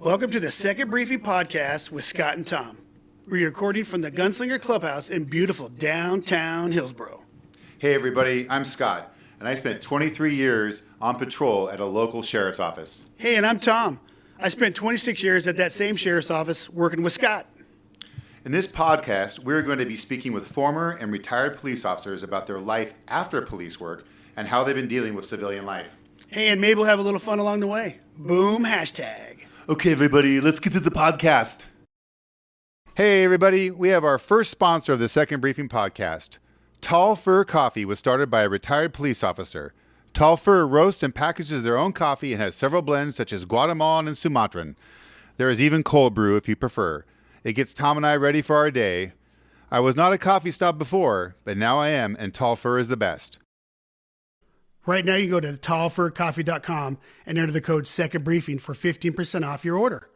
Welcome to the Second Briefing Podcast with Scott and Tom. We're recording from the Gunslinger Clubhouse in beautiful downtown Hillsboro. Hey everybody, I'm Scott, and I spent 23 years on patrol at a local sheriff's office. Hey, and I'm Tom. I spent 26 years at that same sheriff's office working with Scott. In this podcast, we're going to be speaking with former and retired police officers about their life after police work and how they've been dealing with civilian life. Hey, and maybe we'll have a little fun along the way. Boom, hashtag. Okay, everybody, let's get to the podcast. Hey everybody, we have our first sponsor of the Second Briefing Podcast. Tall Fur Coffee was started by a retired police officer. Tall Fur roasts and packages their own coffee and has several blends such as Guatemalan and Sumatran. There is even cold brew if you prefer. It gets Tom and I ready for our day. I was not a coffee stop before, but now I am, and Tall Fur is the best. Right now, you go to tallfurcoffee.com and enter the code Second Briefing for 15% off your order.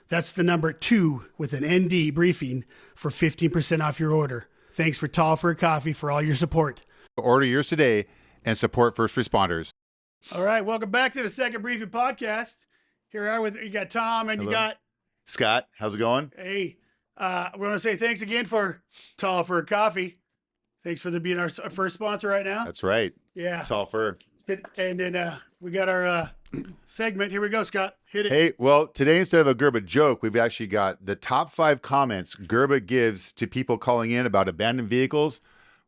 That's the number 2 with an ND briefing for 15% off your order. Thanks for Tall Fur Coffee for all your support. Order yours today and support first responders. All right, welcome back to the Second Briefing Podcast. Here we are with you got Tom and Hello. you got Scott, how's it going? Hey, we want to say thanks again for Tall Fur Coffee. Thanks for being our first sponsor right now. That's right. Yeah. Tall Fur. And then we got our segment. Here we go, Scott. Hit it. Hey, well, today instead of a Gerba joke, we've actually got the top 5 comments Gerba gives to people calling in about abandoned vehicles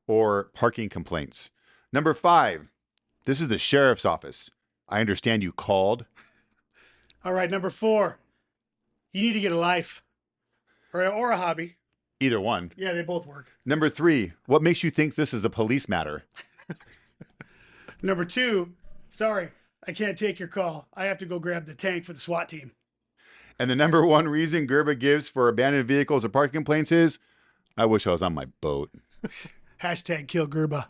or parking complaints. Number 5, this is the sheriff's office. I understand you called. All right, number 4, you need to get a life or a hobby. Either one. Yeah, they both work. Number 3, what makes you think this is a police matter? Number 2, sorry, I can't take your call. I have to go grab the tank for the SWAT team. And the number 1 reason Gerba gives for abandoned vehicles or parking complaints is, I wish I was on my boat. Hashtag kill Gerba.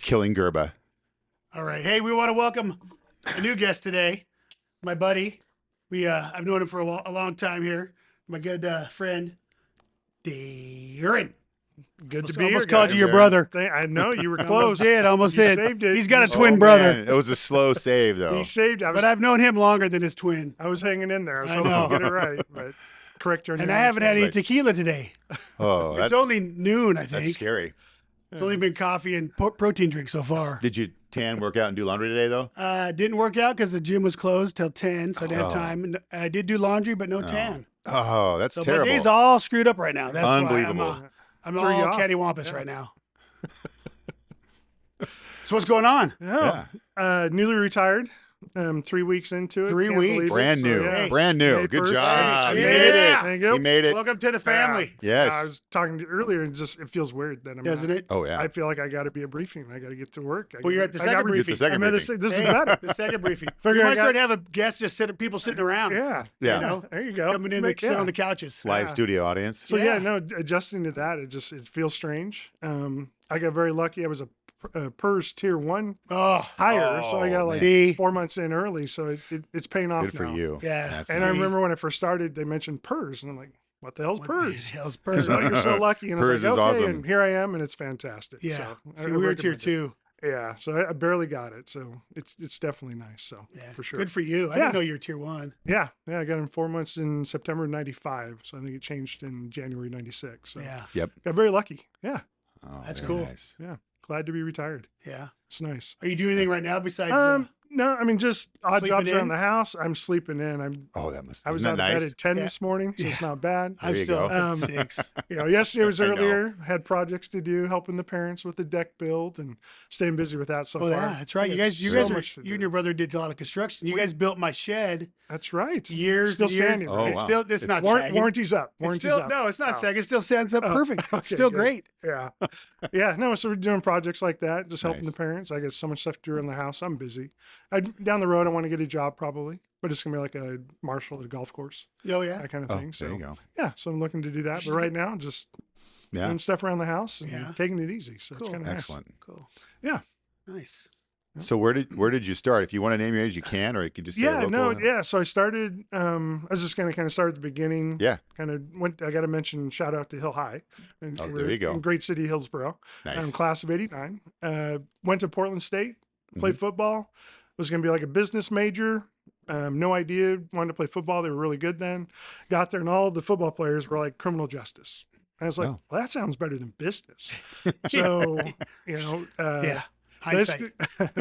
Killing Gerba. All right. Hey, we want to welcome a new guest today, my buddy. I've known him for a long time here. My good friend, Darrin. Good to be here. Almost called guys. you your brother. I know you were Almost close. did. Almost You did. saved it. He's got a Oh, twin brother. Man, it was a slow save, though. He saved. But I've known him longer than his twin. I was hanging in there. I was I hoping know. to get it right, but correct your name. And I haven't had any Right. tequila today. Oh, It's only noon, I think. that's scary. It's only been coffee and protein drinks so far. Did you work out and do laundry today, though? Didn't work out because the gym was closed till 10, so I didn't have Oh. time. And I did do laundry, but no tan. Oh, that's So terrible. my day's all screwed up right now. That's Unbelievable. why I'm Threw you all off. cattywampus right now. So what's going on? Yeah. Newly retired. 3 weeks into it. 3 Can't weeks. believe it. Brand So, new. yeah. Brand new. May Good 1st. job. Hey, You made yeah. it. There you go. You made it. Welcome to the family. Yes. I was talking to you earlier, and it feels weird that I'm Doesn't not. it? Oh, yeah. I feel like I got to be a briefing. I got to get to work. Well, you're at the second briefing. It's the second I'm at briefing. this is Hey, better. the second briefing. Figure You I might got- start to have a guest people sitting around. Yeah. Yeah. You know, There you go. coming in to sit on the couches. Live Yeah. studio audience. So Yeah. no, adjusting to that, it feels strange. I got very lucky. I was a PERS tier 1 Oh, higher, so I got like See? 4 months in early. So it's paying off Good for now. you. Yeah. That's And nice. I remember when I first started, they mentioned PERS, and I'm like, "What the hell's what PERS?" the hell's PERS? So you're so lucky, and I PERS was like, is "Okay," awesome. and here I am, and it's fantastic. Yeah. So I See, we were tier recommend it. 2. Yeah, so I barely got it, so it's definitely nice. So Yeah. for sure. Good for you. I Yeah. didn't know you were tier 1. Yeah, I got in 4 months in September '95, so I think it changed in January '96. So Yeah. got very lucky. Yeah, Oh, That's very cool. nice. glad to be retired. Yeah. It's nice. Are you doing anything right now besides? No, I mean just odd Sleeping jobs around in? the house. I'm sleeping in. Oh, that must. I was Isn't out that of bed nice? at 10 Yeah. this morning, so it's not bad. I'm There you still go. up at 6. Yesterday was I know. earlier. Had projects to do, helping the parents with the deck build, and staying busy with that so Oh far. yeah, that's right. You It's guys, you so guys, much to you and do. your brother did a lot of construction. You guys built my shed That's right. years, Still and years. standing. Oh, It's wow. still, it's not Warrant, sagging. warranty's up. It's Warranty's still up. no, it's not Oh. sagging. It still stands up Oh, perfect. It's okay, still good. great. Yeah. Yeah. No, so we're doing projects like that, just helping Nice. the parents. I got so much stuff to do around the house. I'm busy. Down the road, I want to get a job probably, but it's going to be like a marshal at a golf course, Oh yeah. that kind of Oh, thing. So, there you go. yeah. So I'm looking to do that. But right now, just Yeah. doing stuff around the house and Yeah. taking it easy. So Cool. it's kind of nice. Excellent. Cool. Yeah. Nice. So where did you start? If you want to name your age, you can, or you could just say Yeah, local. no, yeah. So I started. I was just going to kind of start at the beginning. Yeah. Kind of went. I got to mention shout out to Hill High. And Oh, we're there you go. In great city, Hillsboro. Nice. Class of '89. Went to Portland State. Played football. Was going to be like a business major. No idea. Wanted to play football. They were really good then. Got there, and all the football players were like criminal justice. I was like, Oh. well, that sounds better than business. So, Yeah. Hindsight.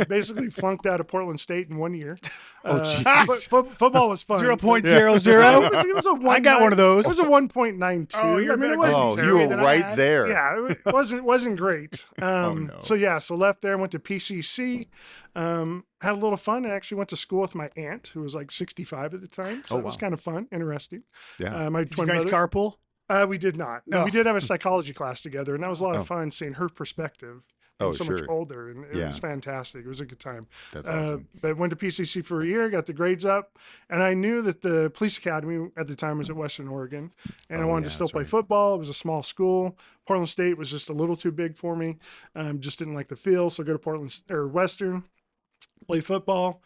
basically flunked out of Portland State in 1 year. Oh, jeez. Football was fun. 0.00. It was a I got one of those. It was a 1.92. Oh, you're I mean, better it wasn't Oh, you terrible were than I right had. there. yeah, it wasn't great. no. So left there, went to PCC, had a little fun. I actually went to school with my aunt, who was like 65 at the time. So Oh, it was wow. kind of fun, interesting. Yeah. My Did you twin guys brother. carpool? We did not. No. We did have a psychology class together, and that was a lot Oh. of fun seeing her perspective. Oh, And so much sure. older, and it Yeah. was fantastic. It was a good time. That's awesome. But went to PCC for a year, got the grades up, and I knew that the police academy at the time was at Western Oregon, and I Oh, wanted yeah, to still that's play right. football. It was a small school. Portland State was just a little too big for me. Just didn't like the feel, so go to Portland or Western, play football,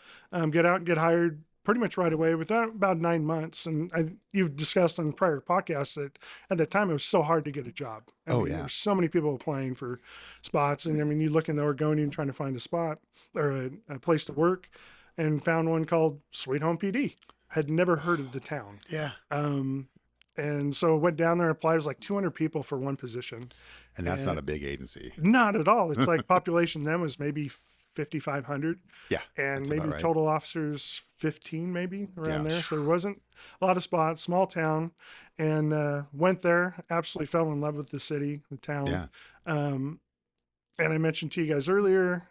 get out and get hired pretty much right away within about 9 months. And you've discussed on prior podcasts that at that time it was so hard to get a job. I mean, yeah. there were so many people applying for spots. And I mean, you look in the Oregonian trying to find a spot or a place to work, and found one called Sweet Home PD. Had never heard of the town. Yeah. And so I went down there and applied. It was like 200 people for one position. And that's not a big agency. Not at all. It's like population then was maybe 5,500. Yeah. And that's maybe about right. total officers 15 maybe around Yeah. there. So there wasn't a lot of spots, small town, and went there, absolutely fell in love with the city, the town. Yeah. And I mentioned to you guys earlier,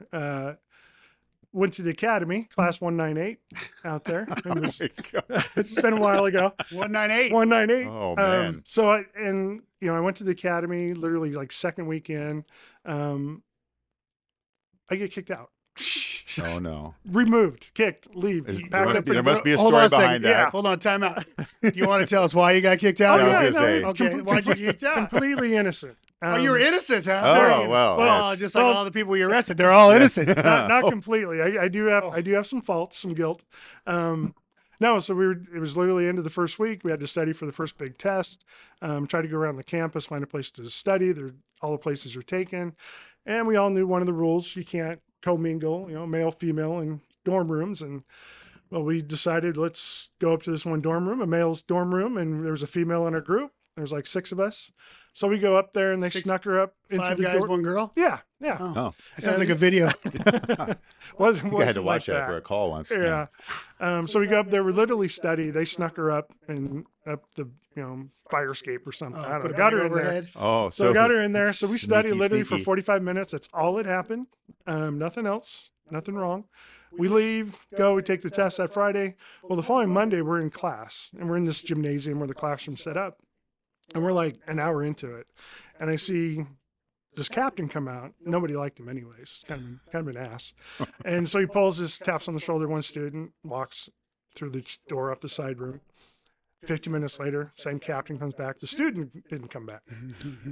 went to the academy, class 198 out there. It Oh was, my God. it's been a while ago. 198. 198. Oh, man. So I went to the academy literally like second weekend. I get kicked out. Oh, no. Removed, kicked, leave. packed up There and must be a Hold on story a second. behind that. Yeah. Hold on, time out. Do you want to tell us why you got kicked out? Oh, Yeah, I yeah, was gonna say. Okay, why'd you get kicked out? completely innocent. Oh, you were innocent, huh? Oh, Very well. Well, yes. just like all the people you arrested, they're all innocent. Not completely. I do have some faults, some guilt. No, so it was literally end of the first week. We had to study for the first big test. Try to go around the campus, find a place to study. All the places are taken, and we all knew one of the rules: you can't commingle, male, female, in dorm rooms. And well, we decided let's go up to this one dorm room, a male's dorm room, and there was a female in our group. There's like 6 of us. So we go up there, and they snuck her up into 5 the guys, dorm. 1 girl. Yeah. Oh, That sounds like a video. Wasn't I had to like watch that for a call once. Yeah. So we go up there. We literally study. They snuck her up and up the fire escape or something. I don't Put know. a Got bag her in there. overhead. Oh, So we got her in there. So we studied sneaky, literally sneaky. for 45 minutes. That's all that happened. Nothing else. Nothing wrong. We leave, go, we take the test that Friday. Well, the following Monday, we're in class, and we're in this gymnasium where the classroom's set up. And we're like an hour into it. And I see this captain come out. Nobody liked him anyways. Kind of an ass. And so he pulls his, taps on the shoulder of one student, walks through the door up the side room. 50 minutes later, same captain comes back. The student didn't come back.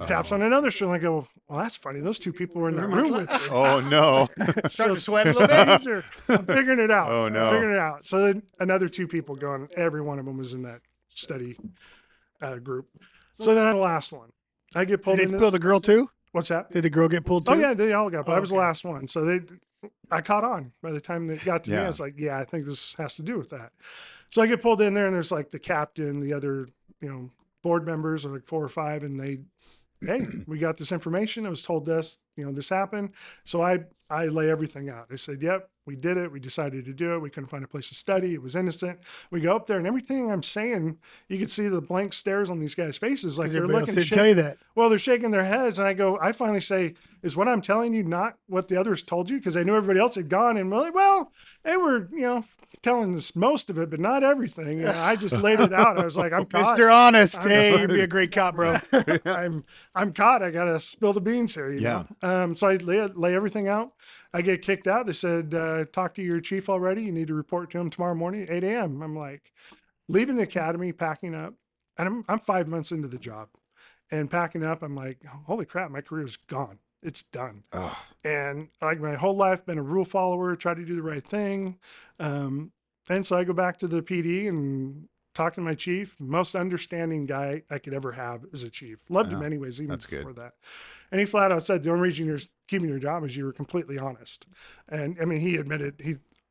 Taps on another student. I go, well, that's funny. Those 2 people were in that room with me. Oh, no. Starting to sweat a little bit. I'm figuring it out. Oh, no. Figuring it out. So then another 2 people going, every one of them was in that study group. So then the last one. I get pulled Did they in. pull the girl too? What's that? Did the girl get pulled too? Oh, yeah, they all got, but I was the okay. last one. So I caught on. By the time they got to me, Yeah. I was like, yeah, I think this has to do with that. So I get pulled in there, and there's like the captain, the other, board members, are like 4 or 5, and hey, we got this information. I was told this, this happened. So I lay everything out. I said, yep, we did it. We decided to do it. We couldn't find a place to study. It was innocent. We go up there, and everything I'm saying, you could see the blank stares on these guys' faces. Like they're Everybody else looking didn't tell you that. well, they're shaking their heads, and I finally say, is what I'm telling you not what the others told you? Because I knew everybody else had gone, and we're like, well, they were, telling us most of it, but not everything. I just laid it out. I was like, I'm caught. Mr. Honest. Hey, you'd be a great cop, bro. I'm caught. I gotta spill the beans here. You Yeah. know? So I lay everything out. I get kicked out. They said, talk to your chief already. You need to report to him tomorrow morning at 8 a.m. I'm like, leaving the academy, packing up, and I'm 5 months into the job, and packing up. I'm like, holy crap, my career's gone. It's done. Oh, And like my whole life, been a rule follower, try to do the right thing. And so I go back to the PD and talk to my chief, most understanding guy I could ever have as a chief. Loved him Wow, anyways, even that's before good. that. And he flat out said, the only reason you're keeping your job is you were completely honest. And I mean, he admitted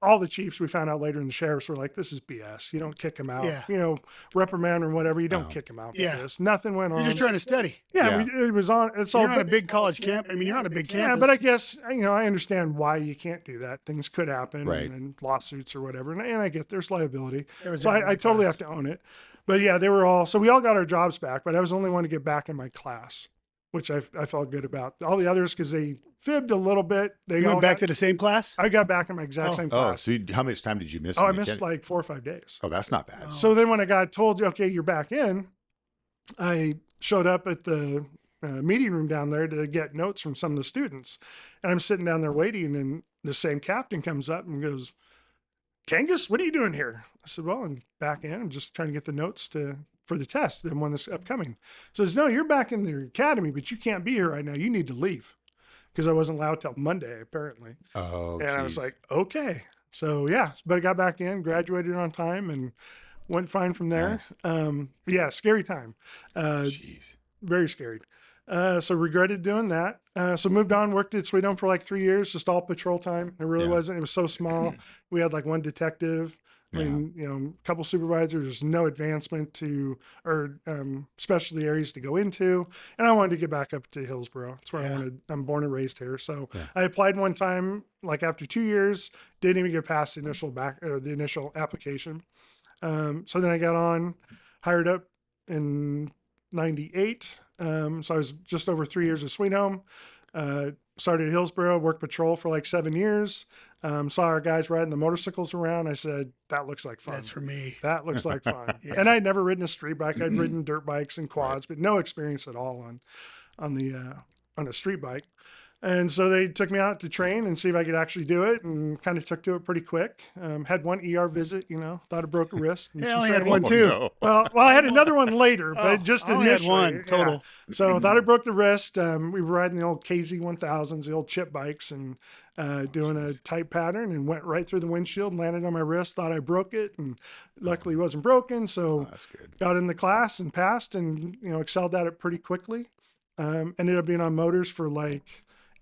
all the chiefs we found out later, and the sheriffs were like, "This is BS. You don't kick him out. Yeah. You know, reprimand or whatever. You don't Oh. kick him out for Yeah. this. Nothing went on. You're just trying to study. yeah, Yeah. it was on. It's all. You're on a big college camp. I mean, you're on a big campus. Yeah, but I guess I understand why you can't do that. Things could happen, Right. and lawsuits or whatever. And I get there's liability, There was so that in my I totally class. have to own it. But yeah, they were all. So we all got our jobs back, but I was the only one to get back in my class, which I felt good about. All the others, because they fibbed a little bit. They You all went back got- to the same class? I got back in my exact same Oh, class. so how much time did you miss? Oh, in I the missed academy? like 4 or 5 days. Oh, that's not bad. So then when I got told, okay, you're back in, I showed up at the meeting room down there to get notes from some of the students. And I'm sitting down there waiting, and the same captain comes up and goes, Kangas, what are you doing here? I said, well, I'm back in. I'm just trying to get the notes for the test, the one that's upcoming. He says, no, you're back in the academy, but you can't be here right now. You need to leave. Because I wasn't allowed till Monday, apparently. Oh, And I was geez. like, okay. So yeah, but I got back in, graduated on time, and went fine from there. Yeah, scary time. Jeez. Very scary. So regretted doing that. So moved on, worked at Sweet Home for like 3 years, just all patrol time. It really Yeah. wasn't. It was so small. We had like one detective. I mean, a couple supervisors, there's no advancement to or specialty areas to go into. And I wanted to get back up to Hillsborough. That's where I wanted. I'm born and raised here. So I applied one time, like after 2 years, didn't even get past the initial application. So then I got on, hired up in 98. So I was just over 3 years at Sweet Home. Started at Hillsborough, worked patrol for like 7 years. Saw our guys riding the motorcycles around. I said, that looks like fun. That's for me. That looks like fun. And I'd never ridden a street bike. I'd ridden dirt bikes and quads, but no experience at all on a street bike. And so they took me out to train and see if I could actually do it, and kind of took to it pretty quick. Had one ER visit, thought I broke a wrist. and Yeah, I some only had training. one too. no. Well, I had another one later, but just I only had initially. one total. So I thought I broke the wrist. We were riding the old KZ1000s, the old chip bikes, and doing a tight pattern, and went right through the windshield and landed on my wrist. Thought I broke it, and luckily it wasn't broken. So That's good. got in the class and passed, and excelled at it pretty quickly. Ended up being on motors for like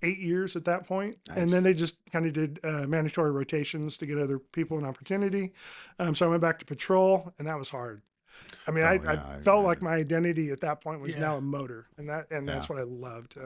8 years at that point. And then they just kind of did mandatory rotations to get other people an opportunity. So I went back to patrol, and that was hard. I mean, I felt like my identity at that point was now a motor, and that's what I loved.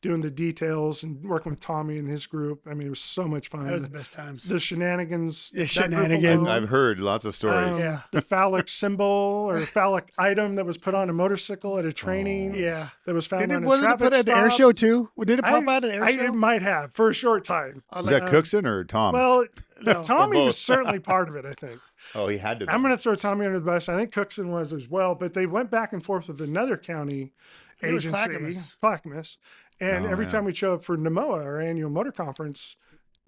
Doing the details and working with Tommy and his group. I mean, it was so much fun. That was the best times. The shenanigans. Yeah, that group shenanigans. alone. I've heard lots of stories. Yeah. The phallic symbol or phallic item that was put on a motorcycle at a training. Yeah. That was found on a Wasn't it traffic put at the air stop. show too? Did it pop out at the air I show? might have for a short time. Is that Cookson or Tom? Well, No. Tommy Or was both. certainly part of it, I think. Oh, he had to be. I'm going to throw Tommy under the bus. I think Cookson was as well, but they went back and forth with another county It was agency, Clackamas. Clackamas. And Oh, every yeah. time we show up for NMOA, our annual motor conference,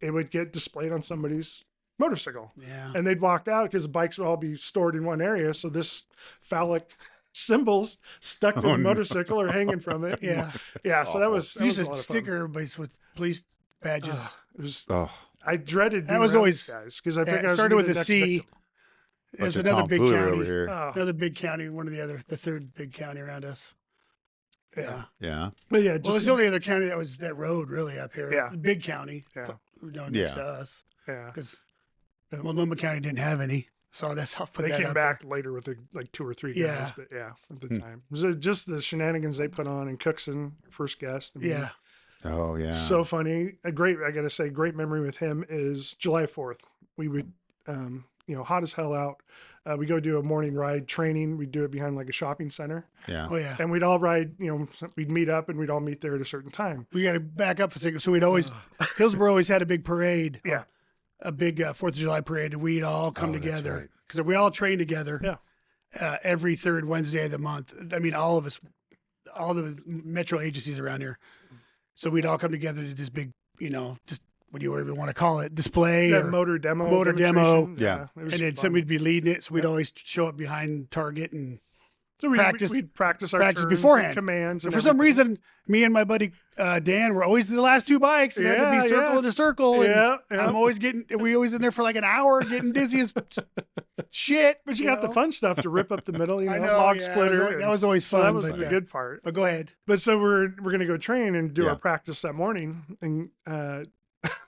it would get displayed on somebody's motorcycle. Yeah. And they'd walk out because the bikes would all be stored in one area. So this phallic symbols stuck to the motorcycle or hanging from it. Yeah. Yeah. So that was, We used a to lot of stick fun. everybody's with police badges. It was, Oh, I dreaded being That was around always- these guys because I Yeah, figured I it was started gonna with be a the C. next There's bunch of another big tomfoolery county. over here. victim. Oh. Another big county, the third big county around us. Yeah. Yeah. But yeah, Well, just it's the only other county that was that road really up here. Yeah. Big county. Yeah. Next Yeah. to us. yeah. Because Multnomah County didn't have any. So that's how put They that came out back later with like 2 or 3 guys, Yeah. but yeah, at the time. It was just the shenanigans they put on, and Cookson, first guest. I there. mean, Yeah. Oh, yeah. So funny. I got to say, great memory with him is July 4th. We would, hot as hell out. We go do a morning ride training. We'd do it behind like a shopping center, yeah. Oh, yeah. and we'd all ride, we'd meet up and we'd all meet there at a certain time. We got to back up for a second. So we'd always, Hillsborough always had a big parade. Yeah. A big 4th of July parade. And we'd all come Oh, that's together. right. Because we all train together. Yeah. Every third Wednesday of the month. I mean, all of us, all the metro agencies around here. So we'd all come together to this big, just what do you ever want to call it, display That or motor demo. motor demo. demonstration. Yeah. It was and then fun. somebody'd be leading it. So we'd always show up behind Target and So we'd practice- we'd practice our practice turns and beforehand. commands. And And for some everything. reason, me and my buddy Dan were always the last two bikes, and it had to Yeah, be circle yeah. into circle. And Yeah, yeah. I'm always we always in there for like an hour, getting dizzy as shit. But you got the fun stuff to rip up the middle, I know, log yeah, splitter. that was always so fun. that was but, the yeah. good part. But go ahead. But so we're gonna go train and do Yeah. our practice that morning, and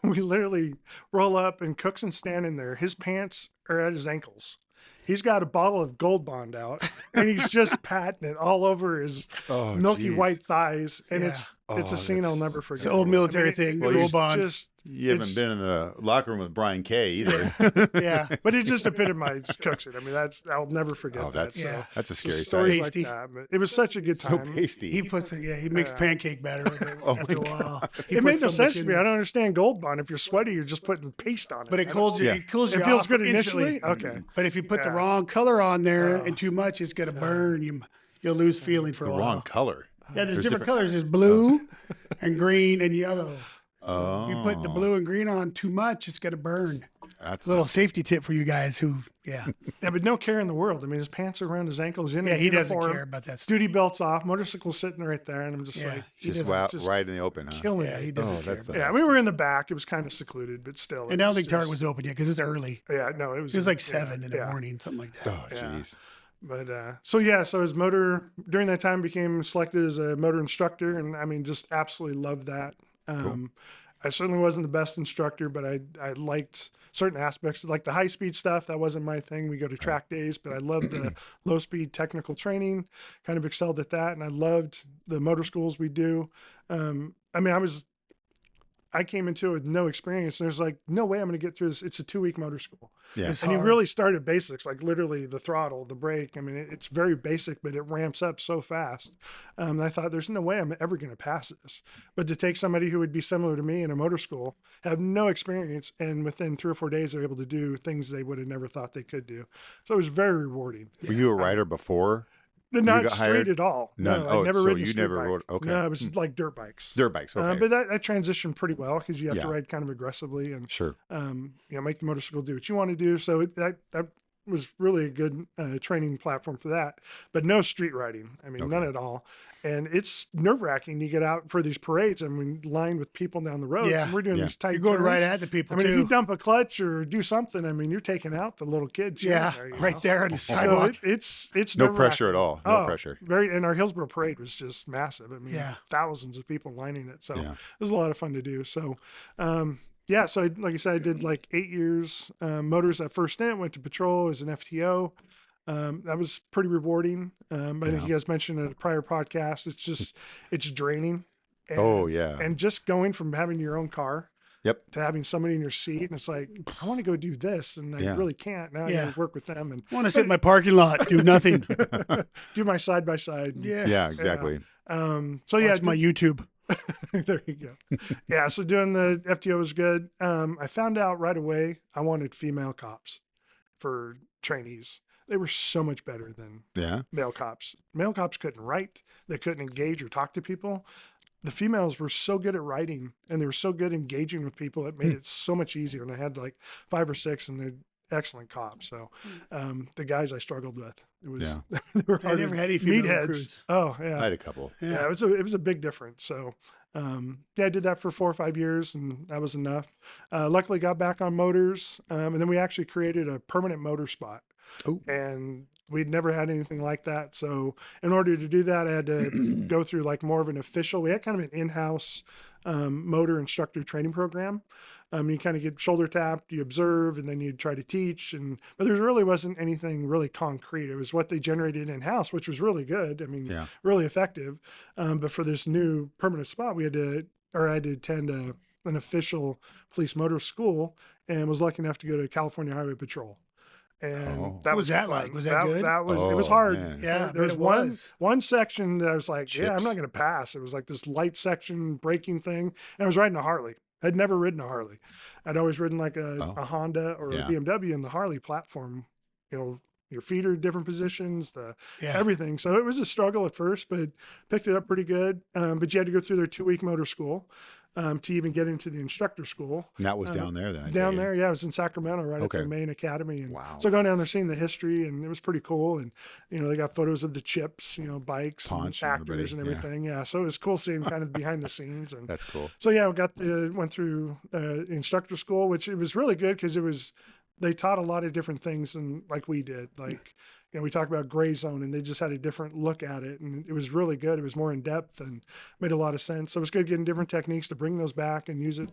we literally roll up and Cook's standing there. His pants are at his ankles. He's got a bottle of Gold Bond out, and he's just patting it all over his Oh, milky geez. white thighs, and Yeah. it's Oh, a scene I'll that's- never forget. It's an old military thing. Well, It was Gold Bond. just You haven't it's- been in the locker room with Brian Kay either. Yeah. but it just epitomized Cooks it. I mean, I'll never forget Oh, that. that's Yeah. that's a Just scary stories sight. like Pasty. that. But it was such a good So time. pasty. He puts it, he makes pancake batter with it Oh after a my while. He It made puts no so sense much to in me. there. I don't understand Gold Bond. If you're sweaty, you're just putting paste on it. But it cools you. Yeah. It cools It you feels off good instantly. initially. Okay. But if you put the Yeah. wrong color on there Oh. and too much, it's gonna burn. You'll lose feeling for The a while. wrong color. Yeah, there's different colors. There's blue and green and yellow. Oh, If you put the blue and green on too much, it's gonna burn. that's It's a little safety tip for you guys who, yeah, Yeah, but no care in the world. I mean, his pants are around his ankles. In yeah, a he doesn't uniform, care about that stuff. Duty belts off, motorcycle sitting right there, and I'm just Yeah, like, he just doesn't. wow, just right in the open, huh? killing Yeah, me. he doesn't Oh, care. that's about Yeah, that. we were in the back. It was kind of secluded, but still. And I don't it think Target just- was open yet because it's early. Yeah, no, It was like 7 yeah, in the yeah. morning, something like that. Oh, Yeah. jeez. But so his motor during that time became selected as a motor instructor, and I mean, just absolutely loved that. I certainly wasn't the best instructor, but I liked certain aspects, like the high speed stuff. That wasn't my thing. We go to track days, but I loved the low speed technical training. Kind of excelled at that, and I loved the motor schools we do. I mean, I came into it with no experience. There's like no way I'm going to get through this. It's a 2-week motor school. Yeah. It's And you hard. really start at basics, like literally the throttle, the brake. I mean, it's very basic, but it ramps up so fast. And I thought, there's no way I'm ever going to pass this. But to take somebody who would be similar to me in a motor school, have no experience, and within 3 or 4 days, they're able to do things they would have never thought they could do. So it was very rewarding. Were you a writer before? Not got straight hired? at all. None. No, Oh, I'd never so ridden a you street never bike. rode- okay. No, it was like dirt bikes. Dirt bikes. Okay. But that transitioned pretty well because you have Yeah. to ride kind of aggressively and Sure. make the motorcycle do what you want to do. So that was really a good training platform for that. But no street riding. I mean, none at all. And it's nerve wracking. You get out for these parades. I mean, lined with people down the road. Yeah. And we're doing Yeah. these tight You're going turns. right at the people I mean, if you too. dump a clutch or do something, I mean, you're taking out the little kids. Yeah, right there on the So sidewalk. it's No nerve-wracking. pressure at all. No Oh, pressure. Very, and our Hillsborough parade was just massive. I mean, Yeah. thousands of people lining it. So Yeah. it was a lot of fun to do. So, yeah. So like I said, I did like 8 years motors at first stint, went to patrol as an FTO. That was pretty rewarding. I think you guys mentioned in a prior podcast, it's draining. And, Oh, yeah. And just going from having your own car Yep. to having somebody in your seat, and it's like, I want to go do this, and I Yeah. really can't. Now I Yeah. got to work with them and I want to sit in my parking lot, do nothing. do my side by side. Yeah. Yeah, exactly. So yeah, Watch my YouTube. there you go. Yeah, so doing the FTO was good. I found out right away I wanted female cops for trainees. They were so much better than Yeah. male cops. Male cops couldn't write, they couldn't engage or talk to people. The females were so good at writing and they were so good engaging with people. It made it so much easier. And I had like 5 or 6 and they're excellent cops. So the guys I struggled with, it was Yeah. they were I hard never to- had any female meatheads. recruits. Oh yeah. I had a couple. Yeah, it was a big difference. So, yeah, I did that for 4 or 5 years, and that was enough. Luckily, got back on motors, and then we actually created a permanent motor spot. Oh. And we'd never had anything like that. So, in order to do that, I had to go through like more of an official. We had kind of an in-house motor instructor training program. You kind of get shoulder tapped, you observe, and then you try to teach. But there really wasn't anything really concrete. It was what they generated in house, which was really good. I mean, Yeah. really effective. But for this new permanent spot, I had to attend an official police motor school, and was lucky enough to go to California Highway Patrol. And Oh. that What was that fun. like? Was that good? That was it was Oh, hard. man. Yeah, I there bet was it one was. one section that I was like, yeah, I'm Chips. not going to pass. It was like this light section braking thing, and I was riding a Harley. I'd never ridden a Harley. I'd always ridden like a Honda or Yeah. a BMW, and the Harley platform, your feet are different positions, Yeah. everything. So it was a struggle at first, but picked it up pretty good. But you had to go through their 2-week motor school to even get into the instructor school. And that was down there then. I Down take it. there, yeah, I was in Sacramento, right Okay. at their main academy, and Wow. so going down there, seeing the history, and it was pretty cool. And they got photos of the chips, bikes, Ponch and and actors, and everybody, yeah. everything. Yeah, so it was cool seeing kind of behind the scenes. And That's cool. so yeah, went through instructor school, which it was really good because they taught a lot of different things and like we did, like we talked about gray zone, and they just had a different look at it, and it was really good. It was more in depth and made a lot of sense. So it was good getting different techniques to bring those back and use it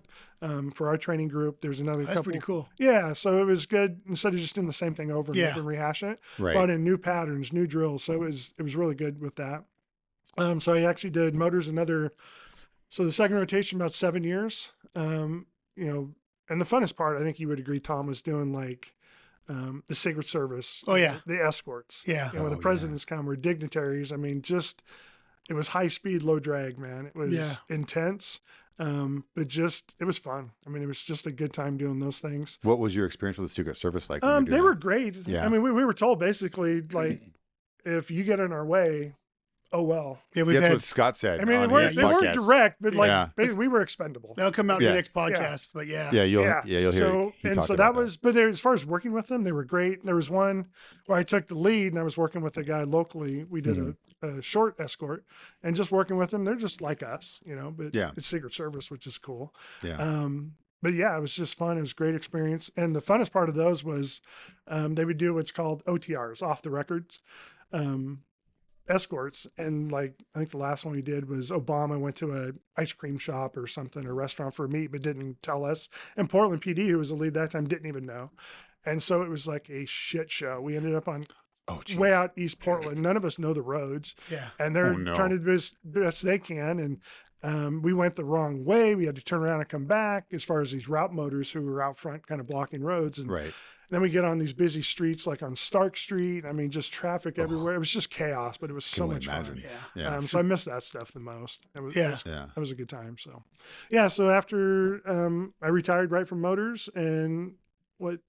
for our training group. There's another That's couple. pretty cool. Yeah, so it was good instead of just doing the same thing over and Yeah. over and rehashing it. Right. Brought in new patterns, new drills. So it was really good with that. So I actually did motors so the second rotation about 7 years. And the funnest part, I think you would agree, Tom, was doing like the Secret Service. Oh, yeah. The escorts. Yeah. When the presidents come or dignitaries. I mean, it was high speed, low drag, man. It was intense. But it was fun. I mean, it was just a good time doing those things. What was your experience with the Secret Service like? They were great. Yeah. I mean, we were told basically like, if you get in our way, oh well. Yeah, That's what Scott said. I mean, on they his weren't podcast. direct, but like Yeah. we were expendable. That'll come out in the next podcast, but Yeah, you'll hear. So he and talked so about that was, but as far as working with them, they were great. There was one where I took the lead, and I was working with a guy locally. We did a short escort, and just working with them, they're just like us, But it's Secret Service, which is cool. Yeah. But yeah, it was just fun. It was a great experience, and the funnest part of those was they would do what's called OTRs, off the records. Escorts, and like I think the last one we did was Obama went to a ice cream shop or something, or restaurant for a meet, but didn't tell us. And Portland PD, who was the lead that time, didn't even know. And so it was like a shit show. We ended up on way out East Portland. None of us know the roads. Yeah. And they're trying to do as best they can. And we went the wrong way. We had to turn around and come back as far as these route motors who were out front kind of blocking roads. And right. Then we get on these busy streets like on Stark Street. I mean, just traffic everywhere. It was just chaos, but it was so much fun. Yeah. So I missed that stuff the most. That was a good time. So, so after I retired right from motors in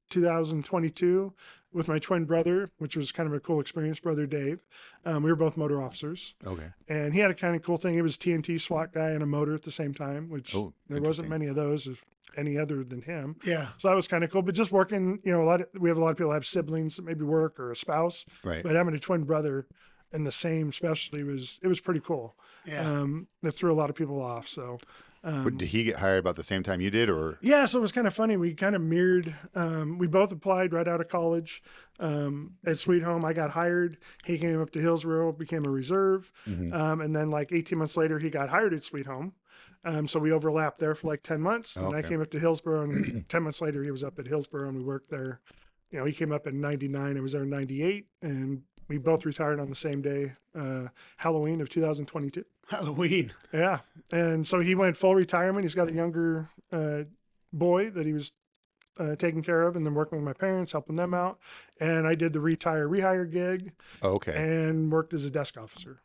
2022 with my twin brother, which was kind of a cool experience, brother Dave. We were both motor officers. Okay. And he had a kind of cool thing. He was a TNT SWAT guy and a motor at the same time, which there wasn't many of those, if any other than him. Yeah. So that was kind of cool. But just working, we have a lot of people have siblings that maybe work or a spouse. Right. But having a twin brother in the same specialty it was pretty cool. Yeah. That threw a lot of people off. So. But did he get hired about the same time you did, or? Yeah, so it was kind of funny. We kind of mirrored. We both applied right out of college at Sweet Home. I got hired. He came up to Hillsboro, became a reserve, and then like 18 months later, he got hired at Sweet Home. So we overlapped there for like 10 months. And I came up to Hillsboro, and 10 months later, he was up at Hillsboro, and we worked there. He came up in '99. I was there in '98, and we both retired on the same day, Halloween of 2022. Halloween. Yeah. And so he went full retirement. He's got a younger boy that he was taking care of, and then working with my parents, helping them out. And I did the rehire gig. Okay. And worked as a desk officer.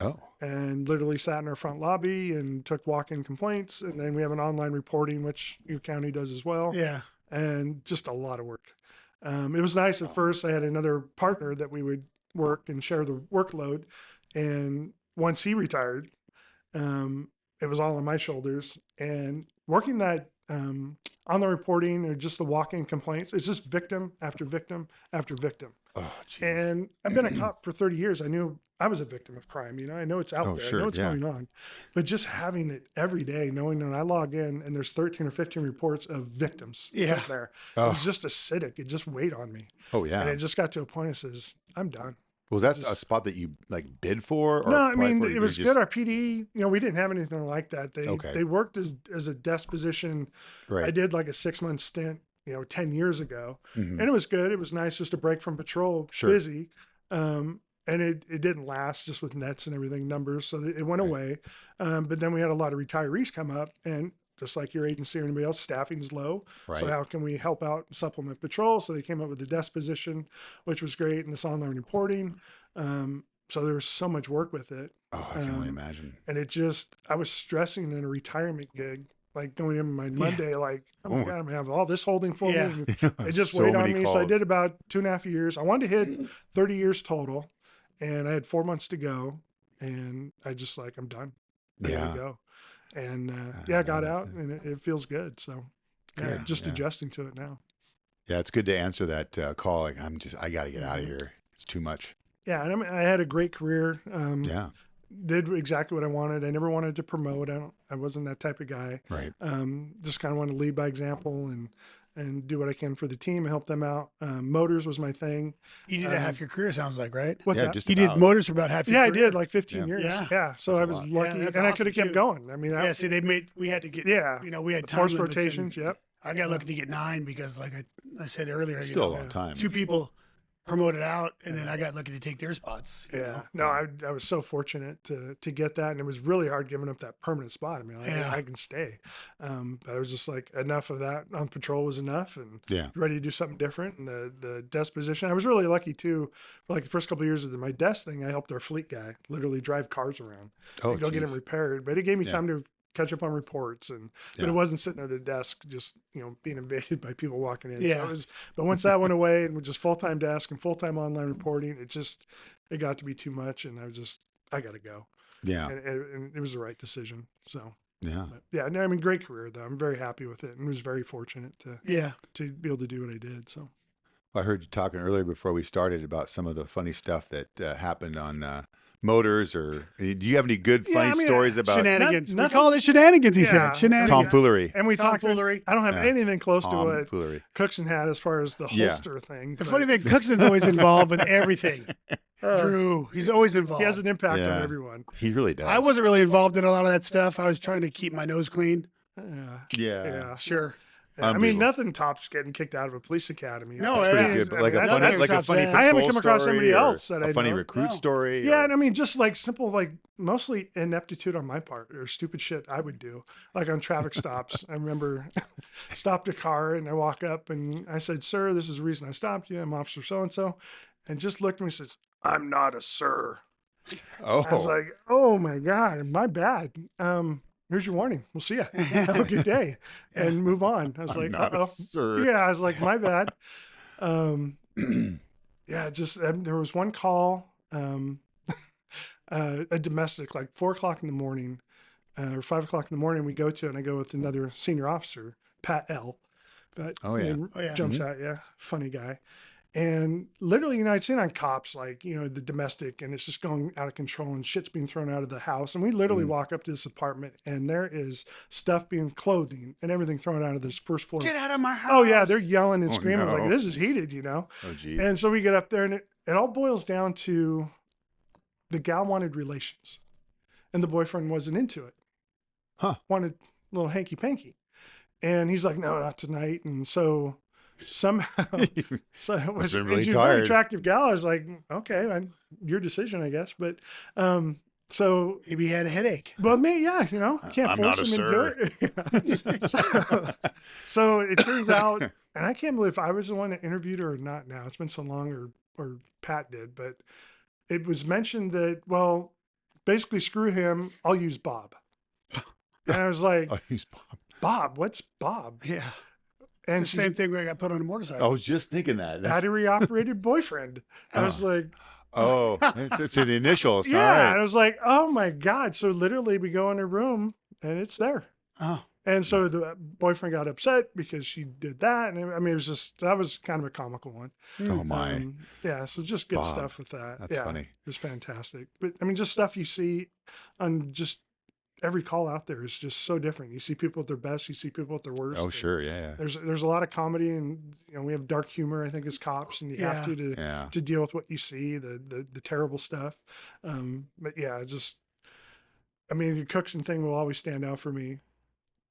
Oh. And literally sat in our front lobby and took walk-in complaints. And then we have an online reporting, which your county does as well. Yeah. And just a lot of work. It was nice at first. I had another partner that we would work and share the workload. And once he retired, it was all on my shoulders. And working that on the reporting or just the walk-in complaints, it's just victim after victim after victim. Oh, geez. And I've been a cop for 30 years. I knew I was a victim of crime. I know it's out there. Sure, I know what's going on. But just having it every day, knowing that I log in and there's 13 or 15 reports of victims sitting there, it was just acidic. It just weighed on me. Oh, yeah. And it just got to a point that says, I'm done. Was that a spot that you like bid for? Or no, I mean, for? It was good. Our PD, we didn't have anything like that. Okay. They worked as a desk position. Right. I did like a 6-month stint, 10 years ago. And it was good. It was nice just to break from patrol, busy. And it didn't last, just with nets and everything, numbers. So it went away. But then we had a lot of retirees come up, and just like your agency or anybody else, staffing's low. Right. So how can we help out and supplement patrol? So they came up with the desk position, which was great, and this online reporting. So there was so much work with it. Oh, I can only imagine. And I was stressing in a retirement gig, like going in my Monday, like, oh my God, I'm gonna have all this holding for me. And it just weighed on me. Calls. So I did about 2.5 years. I wanted to hit 30 years total, and I had 4 months to go, and I just I'm done. I gotta go. And I got out, and it feels good. So just adjusting to it now. Yeah, it's good to answer that call. Like, I got to get out of here. It's too much. Yeah, and I had a great career. Yeah. Did exactly what I wanted. I never wanted to promote. I wasn't that type of guy. Right. Just kind of wanted to lead by example, and and do what I can for the team and help them out. Motors was my thing. You did that half your career, sounds like, right? What's Yeah, that? just You did about. motors for about half your Yeah, I career? did like 15 years. Yeah. Yeah. So That's a I was lot. lucky, Yeah, that's and I could have awesome, kept too. going. I mean, Yeah, see, we had to get, yeah, we had time force limits, and rotations. Yep. I got lucky to get 9 because, like I said earlier, Still a long time. 2 people promoted out, and then I got lucky to take their spots. you Yeah. know? No, I was so fortunate to get that, and it was really hard giving up that permanent spot. I mean, Yeah. I can stay, but I was just like, enough of that on patrol was enough, and Yeah. ready to do something different. And the desk position, I was really lucky too. For like the first couple of years of my desk thing, I helped our fleet guy literally drive cars around, Oh, and go get them geez. repaired. But it gave me Yeah. time to catch up on reports, and but Yeah. it wasn't sitting at a desk just being invaded by people walking in. So Yeah. it was, but once that went away and with just full time desk and full time online reporting, it got to be too much, and I got to go. Yeah. And it was the right decision. So Yeah. but yeah, no, I mean, great career though. I'm very happy with it, and was very fortunate Yeah. to be able to do what I did. So I heard you talking earlier before we started about some of the funny stuff that happened on motors, or do you have any good Yeah, funny I mean, stories about Shenanigans. Not- We call it shenanigans, he Yeah. said. Shenanigans. tomfoolery? and we talked. Tomfoolery. I don't have Yeah. anything close to what Tomfoolery. Cookson had as far as the Yeah. holster thing. The but, funny thing, Cookson's always involved with everything. Drew, he's always involved. he has an impact Yeah. on everyone. He really does. I wasn't really involved in a lot of that stuff. I was trying to keep my nose clean. Yeah. Yeah. Yeah. Sure. I mean, Unbelievable. nothing tops getting kicked out of a police academy. No, That's yeah. pretty good. But like a I mean, funny, that's- like a that's- funny. I haven't patrol come across story somebody or else that a I funny know. recruit No. story. Yeah, or- and I mean, just like simple, like mostly ineptitude on my part or stupid shit I would do. Like on traffic stops, I remember stopped a car and I walk up and I said, "Sir, this is the reason I stopped you. I'm Officer So and So," and just looked at me and says, "I'm not a sir." Oh, I was like, "Oh my god, my bad. Here's your warning. We'll see you. Have a good day," and move on. I was I'm like, not a "Uh-oh." sir. Yeah, I was like, "My bad." Yeah, just there was one call, a domestic, like 4:00 in the morning, or 5:00 in the morning. We go to, and I go with another senior officer, Pat L. But Oh, yeah. name Oh, yeah. jumps out, yeah, funny guy. And literally, I'd seen on cops, like, the domestic, and it's just going out of control and shit's being thrown out of the house. And we literally walk up to this apartment and there is stuff being clothing and everything thrown out of this first floor. Get out of my house. Oh yeah, they're yelling and Oh, screaming. I was no. like, this is heated, Oh, geez. And so we get up there and it all boils down to the gal wanted relations and the boyfriend wasn't into it. Huh. Wanted a little hanky panky. And he's like, no, not tonight. And so somehow, so it was, been really she's a very tired. attractive gal. I was like, okay, your decision, I guess. But, so, Maybe he had a headache. well, me, yeah, I can't I'm force not a him into it. so it turns out, and I can't believe if I was the one that interviewed her or not now. It's been so long, or Pat did, but it was mentioned that, well, basically screw him. I'll use Bob. And I was like, Oh, he's Bob. Bob, what's Bob? Yeah. And It's the same thing where I got put on a motorcycle. I was just thinking that. That's- battery operated boyfriend. I was like, oh, it's an initial. yeah. All And I right. was like, oh my God. So literally we go in her room and it's there. Oh. And so the boyfriend got upset because she did that. And I mean, that was kind of a comical one. Oh, my. Yeah. So just good Bob. stuff with that. That's yeah, funny. It was fantastic. But I mean, just stuff you see on just every call out there is just so different. You see people at their best, you see people at their worst. Oh, and sure. Yeah. There's a lot of comedy and, we have dark humor, I think, as cops, and you have to Yeah. to deal with what you see, the terrible stuff. But yeah, I mean, the Cookson thing will always stand out for me.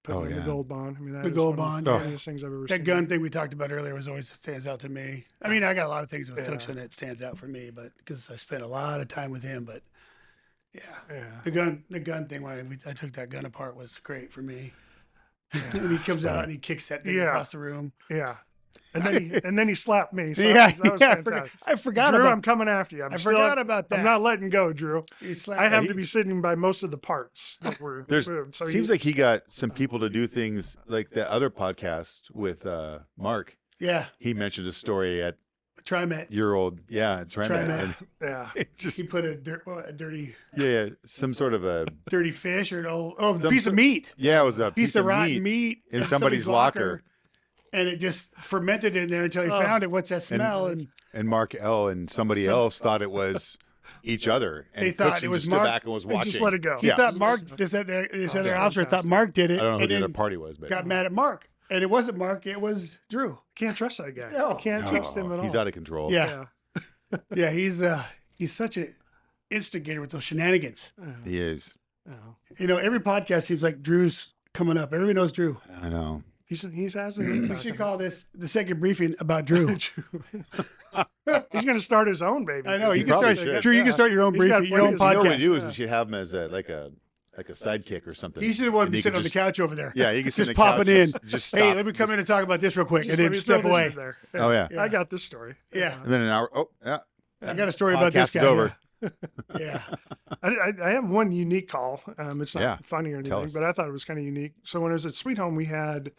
Putting Oh, on yeah. the gold bond. I mean, that The is gold one of bond, the yeah. funniest things I've ever That seen. gun thing we talked about earlier was always stands out to me. I mean, I got a lot of things with Yeah. Cookson that stands out for me, but because I spent a lot of time with him. But yeah, Yeah. the gun thing when I took that gun apart was great for me. And he comes out and he kicks that thing Yeah. across the room. Yeah. And then he slapped me. So Yeah, that was yeah, fantastic. I forgot Drew, about. I'm coming after you. I forgot about that. I'm not letting go, Drew. He slapped I have me. to be sitting by most of the parts. That were, so Seems like he got some people to do things like the other podcast with Mark. Yeah, He mentioned a story at TriMet. your old, TriMet. TriMet. And yeah. it just, He put a dirty some sort of a, fish or a Some piece of meat. it was a Piece of rotten meat in somebody's locker. and it just fermented in there until he found it. What's that smell? And And Mark L. and somebody else thought it was each other. And They thought Cookson it was just stood Mark back and was And watching. just let it go. he Yeah. thought Mark. This other officer thought Mark did it. I don't know who and the other then party was, but got mad at Mark. And it wasn't Mark, it was Drew. Can't trust that guy. No. Can't trust him at all. He's out of control. Yeah. Yeah, he's such an instigator with those shenanigans. He is. Oh. Every podcast seems like Drew's coming up. Everybody knows Drew. I know. He's has We should call this the second briefing about Drew. He's going to start his own, baby. I know. You can probably start, should. Drew, you can start your own He's got briefing, your own plenty You know what we podcast. do is we should have him as like a sidekick or something. He should have wanted And to he sit could on the just- couch over there. Yeah, he can sit Just on the couch popping in. and Just Hey, stop. let me come in and talk about this real quick, Just and let then me step throw this away. in there. Oh, yeah. I got this story. Yeah. And then an hour. Oh, yeah. I got a story about this Podcast guy. is over. Yeah. I have one unique call. It's not Yeah, funny or tell anything, us. but I thought it was kind of unique. So when I was at Sweet Home, we had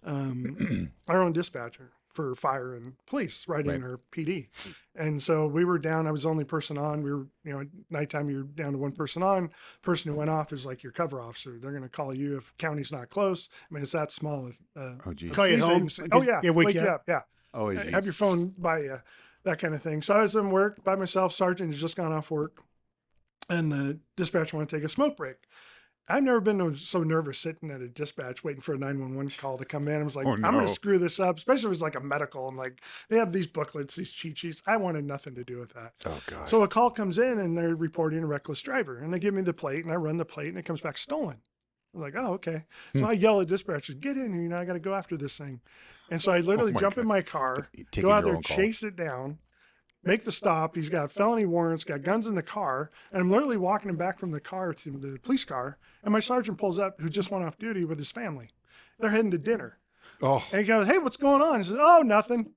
our own dispatcher for fire and police right in our PD. And so we were down. I was the only person on. We were, at nighttime, you're down to one person on. Person who went off is like your cover officer. They're going to call you if county's not close. I mean, it's that small. Oh, geez. Call you at these home. things- Oh, yeah. Wake you up. Yeah. Oh, geez. Have your phone by you, that kind of thing. So I was in work by myself. Sergeant has just gone off work, and the dispatcher wanted to take a smoke break. I've never been so nervous sitting at a dispatch waiting for a 911 call to come in. I was like, Oh, I'm going no. to screw this up, especially if it was like a medical. And like, they have these booklets, these cheat sheets. I wanted nothing to do with that. Oh, God. So a call comes in and they're reporting a reckless driver. And they give me the plate and I run the plate and it comes back stolen. I'm like, oh, okay. So I yell at dispatchers, get in, I got to go after this thing. And so I literally my jump in God. my car, Taking go out your there, own call. chase it down, make the stop. He's got felony warrants, got guns in the car. And I'm literally walking him back from the car to the police car. And my sergeant pulls up, who just went off duty with his family. They're heading to dinner. Oh, And he goes, hey, what's going on? He says, oh, nothing.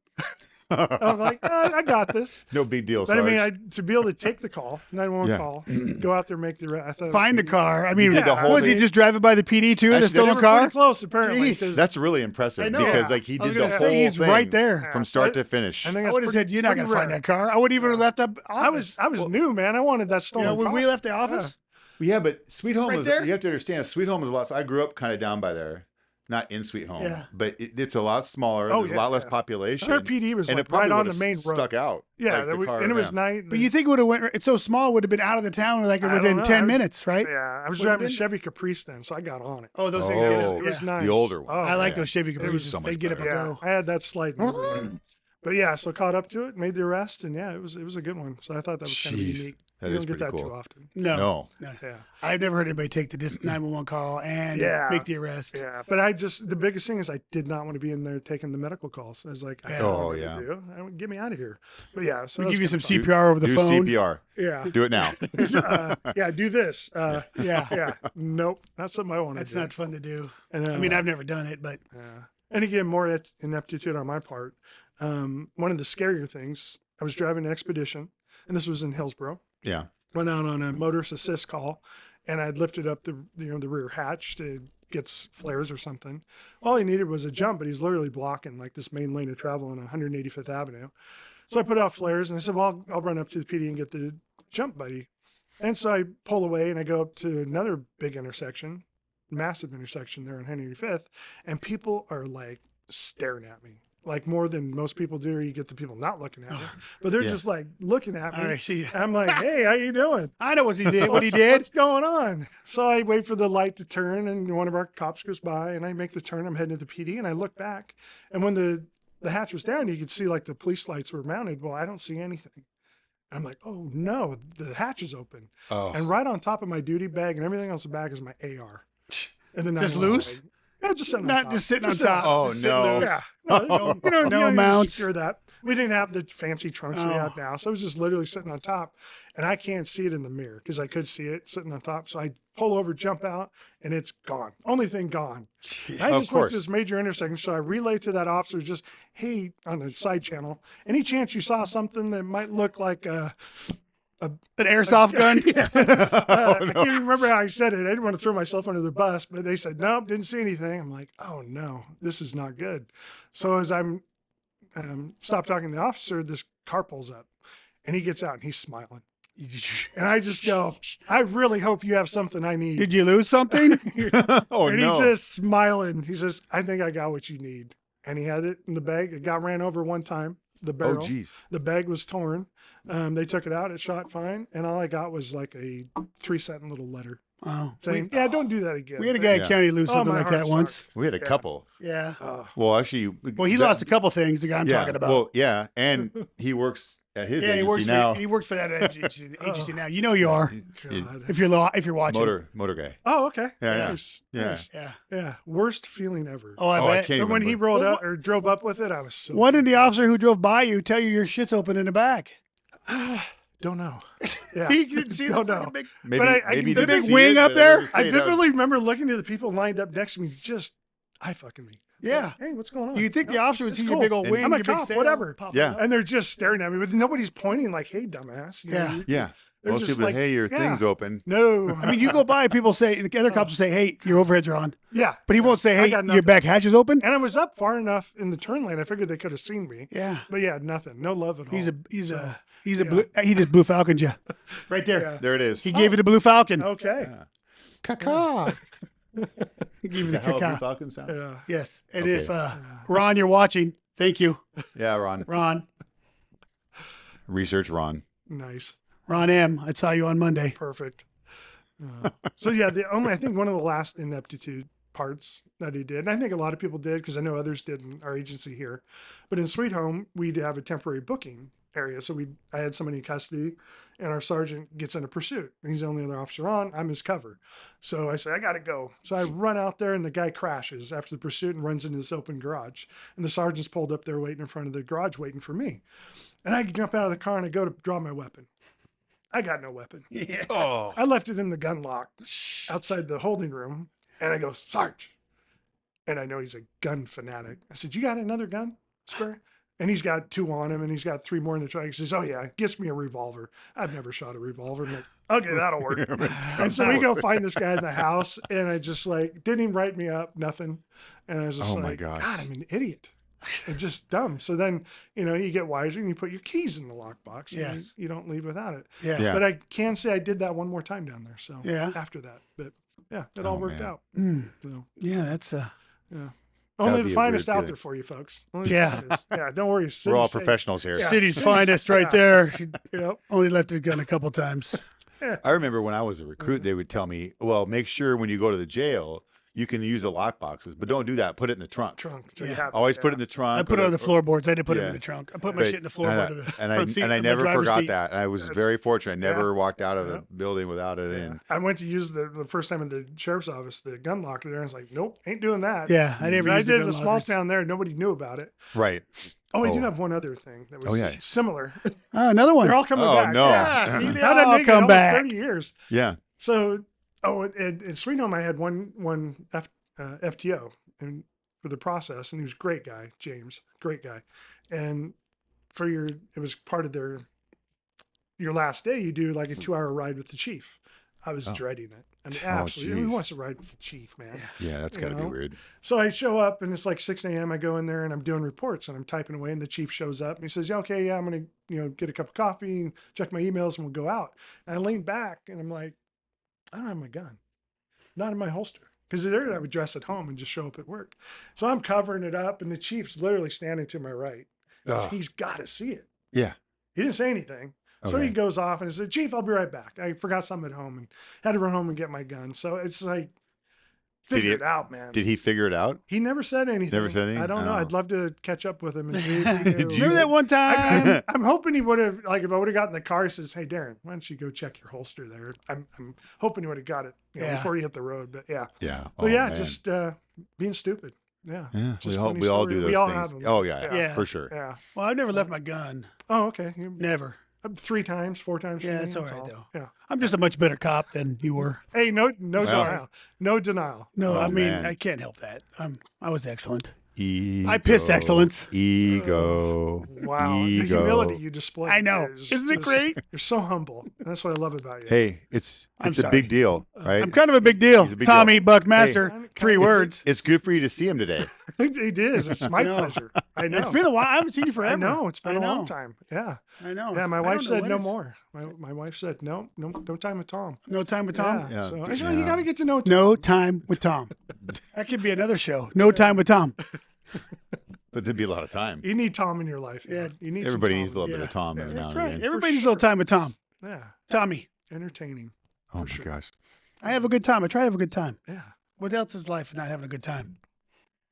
I'm like, I got this. no big deal, But I mean, Sarge. to be able to take the call, 911 Yeah. call, go out there, make the. I thought Find the car. I mean, did the whole was he thing? just driving by the PD too in a Actually, stolen they Pretty car? close, apparently. Jeez. 'cause That's really impressive I know. because Yeah. like he I was did the gonna whole say, he's thing right there. from start to finish. I think I that's would have said, you're not going to find rare. that car. I wouldn't even have left the office. I was new, man. I wanted that stolen. when car. we left the office, Yeah, but Sweet Home Right is, there? you have to understand, Sweet Home is a lot. So I grew up kind of down by there, not in Sweet Home, Yeah. but it's a lot smaller. Oh, There's yeah, a lot less yeah. population. Our PD was and like it probably right on would've the main road. stuck out. Yeah, like the car, and it was yeah. night. but you think it would have went? It's so small, it would have been out of the town like I don't within know. 10 I was- minutes, right? Yeah, I was Would've driving a been? Chevy Caprice then, so I got on it. Oh, those Oh. things. It was Yeah. nice. The older one. Oh, I like yeah. those Chevy It was Caprices. so They much get up and better. Yeah, go. I had that slide. But yeah, so caught up to it, made the arrest, and yeah, it was a good one. So I thought that was kind of Jeez, unique. that You is don't get pretty that cool. too often. No. Yeah. I've never heard anybody take the 911 call and Yeah. make the arrest. Yeah, but the biggest thing is I did not want to be in there taking the medical calls. I was like, I Yeah. don't know Oh, what to yeah. do. Get me out of here. But yeah, so We that give you was some kinda CPR over the Do phone. CPR. fun. Yeah. Do it now. Yeah, do this. Yeah. Yeah, nope, not something I want to That's do. not fun to do. And, I mean, I've never done it, but yeah. And again, more ineptitude on my part. One of the scarier things, I was driving an expedition, and this was in Hillsborough. Yeah. Went out on a motorist assist call, and I'd lifted up the rear hatch to get flares or something. All he needed was a jump, but he's literally blocking like this main lane of travel on 185th Avenue. So I put out flares, and I said, "Well, I'll run up to the PD and get the jump, buddy." And so I pull away, and I go up to another big intersection, massive intersection there on 185th, and people are like staring at me. Like more than most people do, or you get the people not looking at me, but they're Yeah. just like looking at me. all right, see, I'm like, hey, how you doing? I know what he did. What he What's- did. What's going on? So I wait for the light to turn, and one of our cops goes by, and I make the turn. I'm heading to the PD, and I look back, and when the hatch was down, you could see like the police lights were mounted. Well, I don't see anything. I'm like, oh no, the hatch is open, Oh. and right on top of my duty bag and everything else in the back is my AR. And then Just loose? Yeah, just sitting on Not top. just sitting on Just sitting top. Oh, Just sitting no. loose. Yeah. No, No mounts. Secure that. We didn't have the fancy trunks we Oh. have now. So it was just literally sitting on top. And I can't see it in the mirror because I could see it sitting on top. So I pull over, jump out, and it's gone. Only thing gone. And I Of just went course. to this major intersection. So I relayed to that officer just, hey, on the side channel, any chance you saw something that might look like An airsoft gun. I can't even remember how I said it. I didn't want to throw myself under the bus, but they said, nope, didn't see anything. I'm like, oh no, this is not good. So as I'm stopped talking to the officer, this car pulls up and he gets out and he's smiling. And I just go, I really hope you have something I need. Did you lose something? Oh, and no. he's just smiling. He says, I think I got what you need. And he had it in the bag. It got ran over one time, the Oh, barrel. geez. The bag was torn. They took it out. It shot fine. And all I got was like a 3-cent little letter. Oh, saying, "Yeah, don't do that again." we had a guy Yeah. at County lose Oh, something my like that heart once. sucked. We had a Yeah. couple. Yeah. Well, actually, Well, he lost a couple things. The guy I'm talking about. Well, yeah, and he works at his yeah, he agency works now. he works for that agency now. You know you are God. if you're watching. Motor guy. Oh, okay. Yeah, Nice. yeah. Nice. Yeah. Yeah. Worst feeling ever. Oh, I Oh, I bet. can't But when he remember. rolled up or drove up with it, I was so. Why didn't the officer who drove by you tell you your shit's open in the back? Don't know. Yeah. He didn't see the Don't fucking know. big. Maybe, But I maybe can- he the didn't big see wing it, up but there? let's I say that was- vividly remember looking to the people lined up next to me, just eye fucking me. Yeah. Hey, what's going on? You'd think the officer would It's see cool. your big old And- wing, I'm a your big cop, sail whatever. popping Yeah. up. And they're just staring at me, but nobody's pointing like, "Hey, dumbass." You know, Yeah. you're- Yeah. They're Most just people, like, hey, your yeah. thing's open. No. I mean, you go by, people say, the other cops will say, hey, your overheads are on. yeah. But he won't say, I hey, got your nothing. back hatch is open. And I was up far enough in the turn lane. I figured they could have seen me. Yeah. But yeah, nothing. No love at all. He's a blue, he just blue falconed you. Right there. Yeah. There it is. He gave you the blue falcon. Okay. Caca. He gave you Is the that how a blue caca. falcon sounds? Yeah. Yes. And Okay. if, Ron, you're watching, thank you. Yeah, Ron. Ron. Research Ron. Nice. Ron M. I saw you on Monday. Perfect. So yeah, I think one of the last ineptitude parts that he did, and I think a lot of people did because I know others did in our agency here, but in Sweet Home we'd have a temporary booking area. So I had somebody in custody, and our sergeant gets in a pursuit, and he's the only other officer on. I'm his cover, so I say I gotta go. So I run out there, and the guy crashes after the pursuit and runs into this open garage, and the sergeant's pulled up there waiting in front of the garage waiting for me, and I jump out of the car and I go to draw my weapon. I got no weapon. Yeah. Oh. I left it in the gun lock outside the holding room, and I go, Sarge. And I know he's a gun fanatic. I said, you got another gun, spare? And he's got 2 on him, and he's got 3 more in the truck. He says, oh, yeah, gets me a revolver. I've never shot a revolver. I'm like, okay, that'll work. And so we go find this guy in the house, and I just like, didn't even write me up, nothing. And I was just Oh, my like, gosh. God, I'm an idiot. And just dumb. So then, you get wiser and you put your keys in the lockbox. And Yes. you don't leave without it. Yeah. Yeah. But I can say I did that one more time down there. So Yeah. after that, but yeah, it all worked man. out. Mm. So Yeah, that's yeah, That'd only be the a finest weird out feeling. there for you folks. Only the Yeah. finest. Yeah. Don't worry. We're all City's safe. professionals here. Yeah. city's finest right there. Yep. Only left the gun a couple times. I remember when I was a recruit, they would tell me, well, make sure when you go to the jail, you can use the lock boxes, but don't do that. Put it in the trunk. Trunk. So you Yeah. have Always it, put it yeah. in the trunk. I put it on the floorboards. I didn't put it Yeah. in the trunk. I put my Right. shit in the floorboard of the and front seat I of my never driver's forgot seat. that. And I was very fortunate. I never walked out of Yeah. the building without it Yeah. in. I went to use the first time in the sheriff's office, the gun locker there. I was like, nope, ain't doing that. Yeah, I never I used did the in gun a small lockers. town there. Nobody knew about it. Right. Oh, I do Oh. have one other thing that was Oh, yeah. similar. Oh, another one. They're all coming Oh, back. no. Yeah. See, they How'd I all make it? come Almost back. 30 years. Yeah. So, in Sweet Home, I had one FTO and for the process, and he was a great guy, James, great guy. And it was part of your last day, you do like a 2-hour ride with the chief. I was dreading it. I mean, absolutely. Who geez. wants to ride with the chief, man? Yeah, that's You got to be know? weird. So I show up and it's like 6 a.m. I go in there and I'm doing reports and I'm typing away and the chief shows up and he says, yeah, okay, yeah, I'm going to, get a cup of coffee and check my emails and we'll go out. And I lean back and I'm like, I don't have my gun, not in my holster. Because there I would dress at home and just show up at work. So I'm covering it up and the chief's literally standing to my right. Ugh. He's got to see it. Yeah. He didn't say anything. So Okay. he goes off and said, Chief, I'll be right back. I forgot something at home and had to run home and get my gun. So it's like, figure it out, man. Did he figure it out? He never said anything. Never said anything? I don't know. Oh. I'd love to catch up with him and see if he knew. Remember that one time? I'm hoping he would have, like, if I would have gotten in the car, he says, hey, Darrin, why don't you go check your holster there? I'm hoping he would have got it Yeah. before you hit the road. But yeah. Yeah. But yeah, man. just being stupid. Yeah. Yeah, Just we all funny do story. those We all things. have them. Oh yeah, Yeah. for sure. Yeah. Well, I've never left my gun. Oh, okay. Never. 3 times, 4 times. for Yeah, me, it's all right, though. Yeah. I'm just a much better cop than you were. Hey, no denial. Well. No denial. No, Oh, I mean, man. I can't help that. I was excellent. Ego, I piss excellence. Ego. Wow. The Ego. humility you display. I know. is Isn't it just- great? You're so humble. That's what I love about you. Hey, it's I'm a sorry. big deal, right? I'm kind of a big deal. He's a big Tommy deal. Buckmaster, Hey. 3 It's- words. It's good for you to see him today. It is. It's my know. pleasure. I know. It's been a while. I haven't seen you forever. I know. It's been I a long know. time. Yeah. I know. Yeah. My I wife don't know said when no it's- more. My wife said no time with Tom. No time with Tom. Yeah. Yeah. So I said, Yeah. you got to get to know Tom. No time with Tom. That could be another show. No time with Tom. But there'd be a lot of time. You need Tom in your life. Yeah. You need Everybody some needs a Tom. little bit Yeah. of Tom Yeah, every that's now and Right. again. Everybody needs a little time with Tom. Yeah. Tommy. Entertaining. Oh my sure. gosh. I have a good time. I try to have a good time. Yeah. What else is life not having a good time?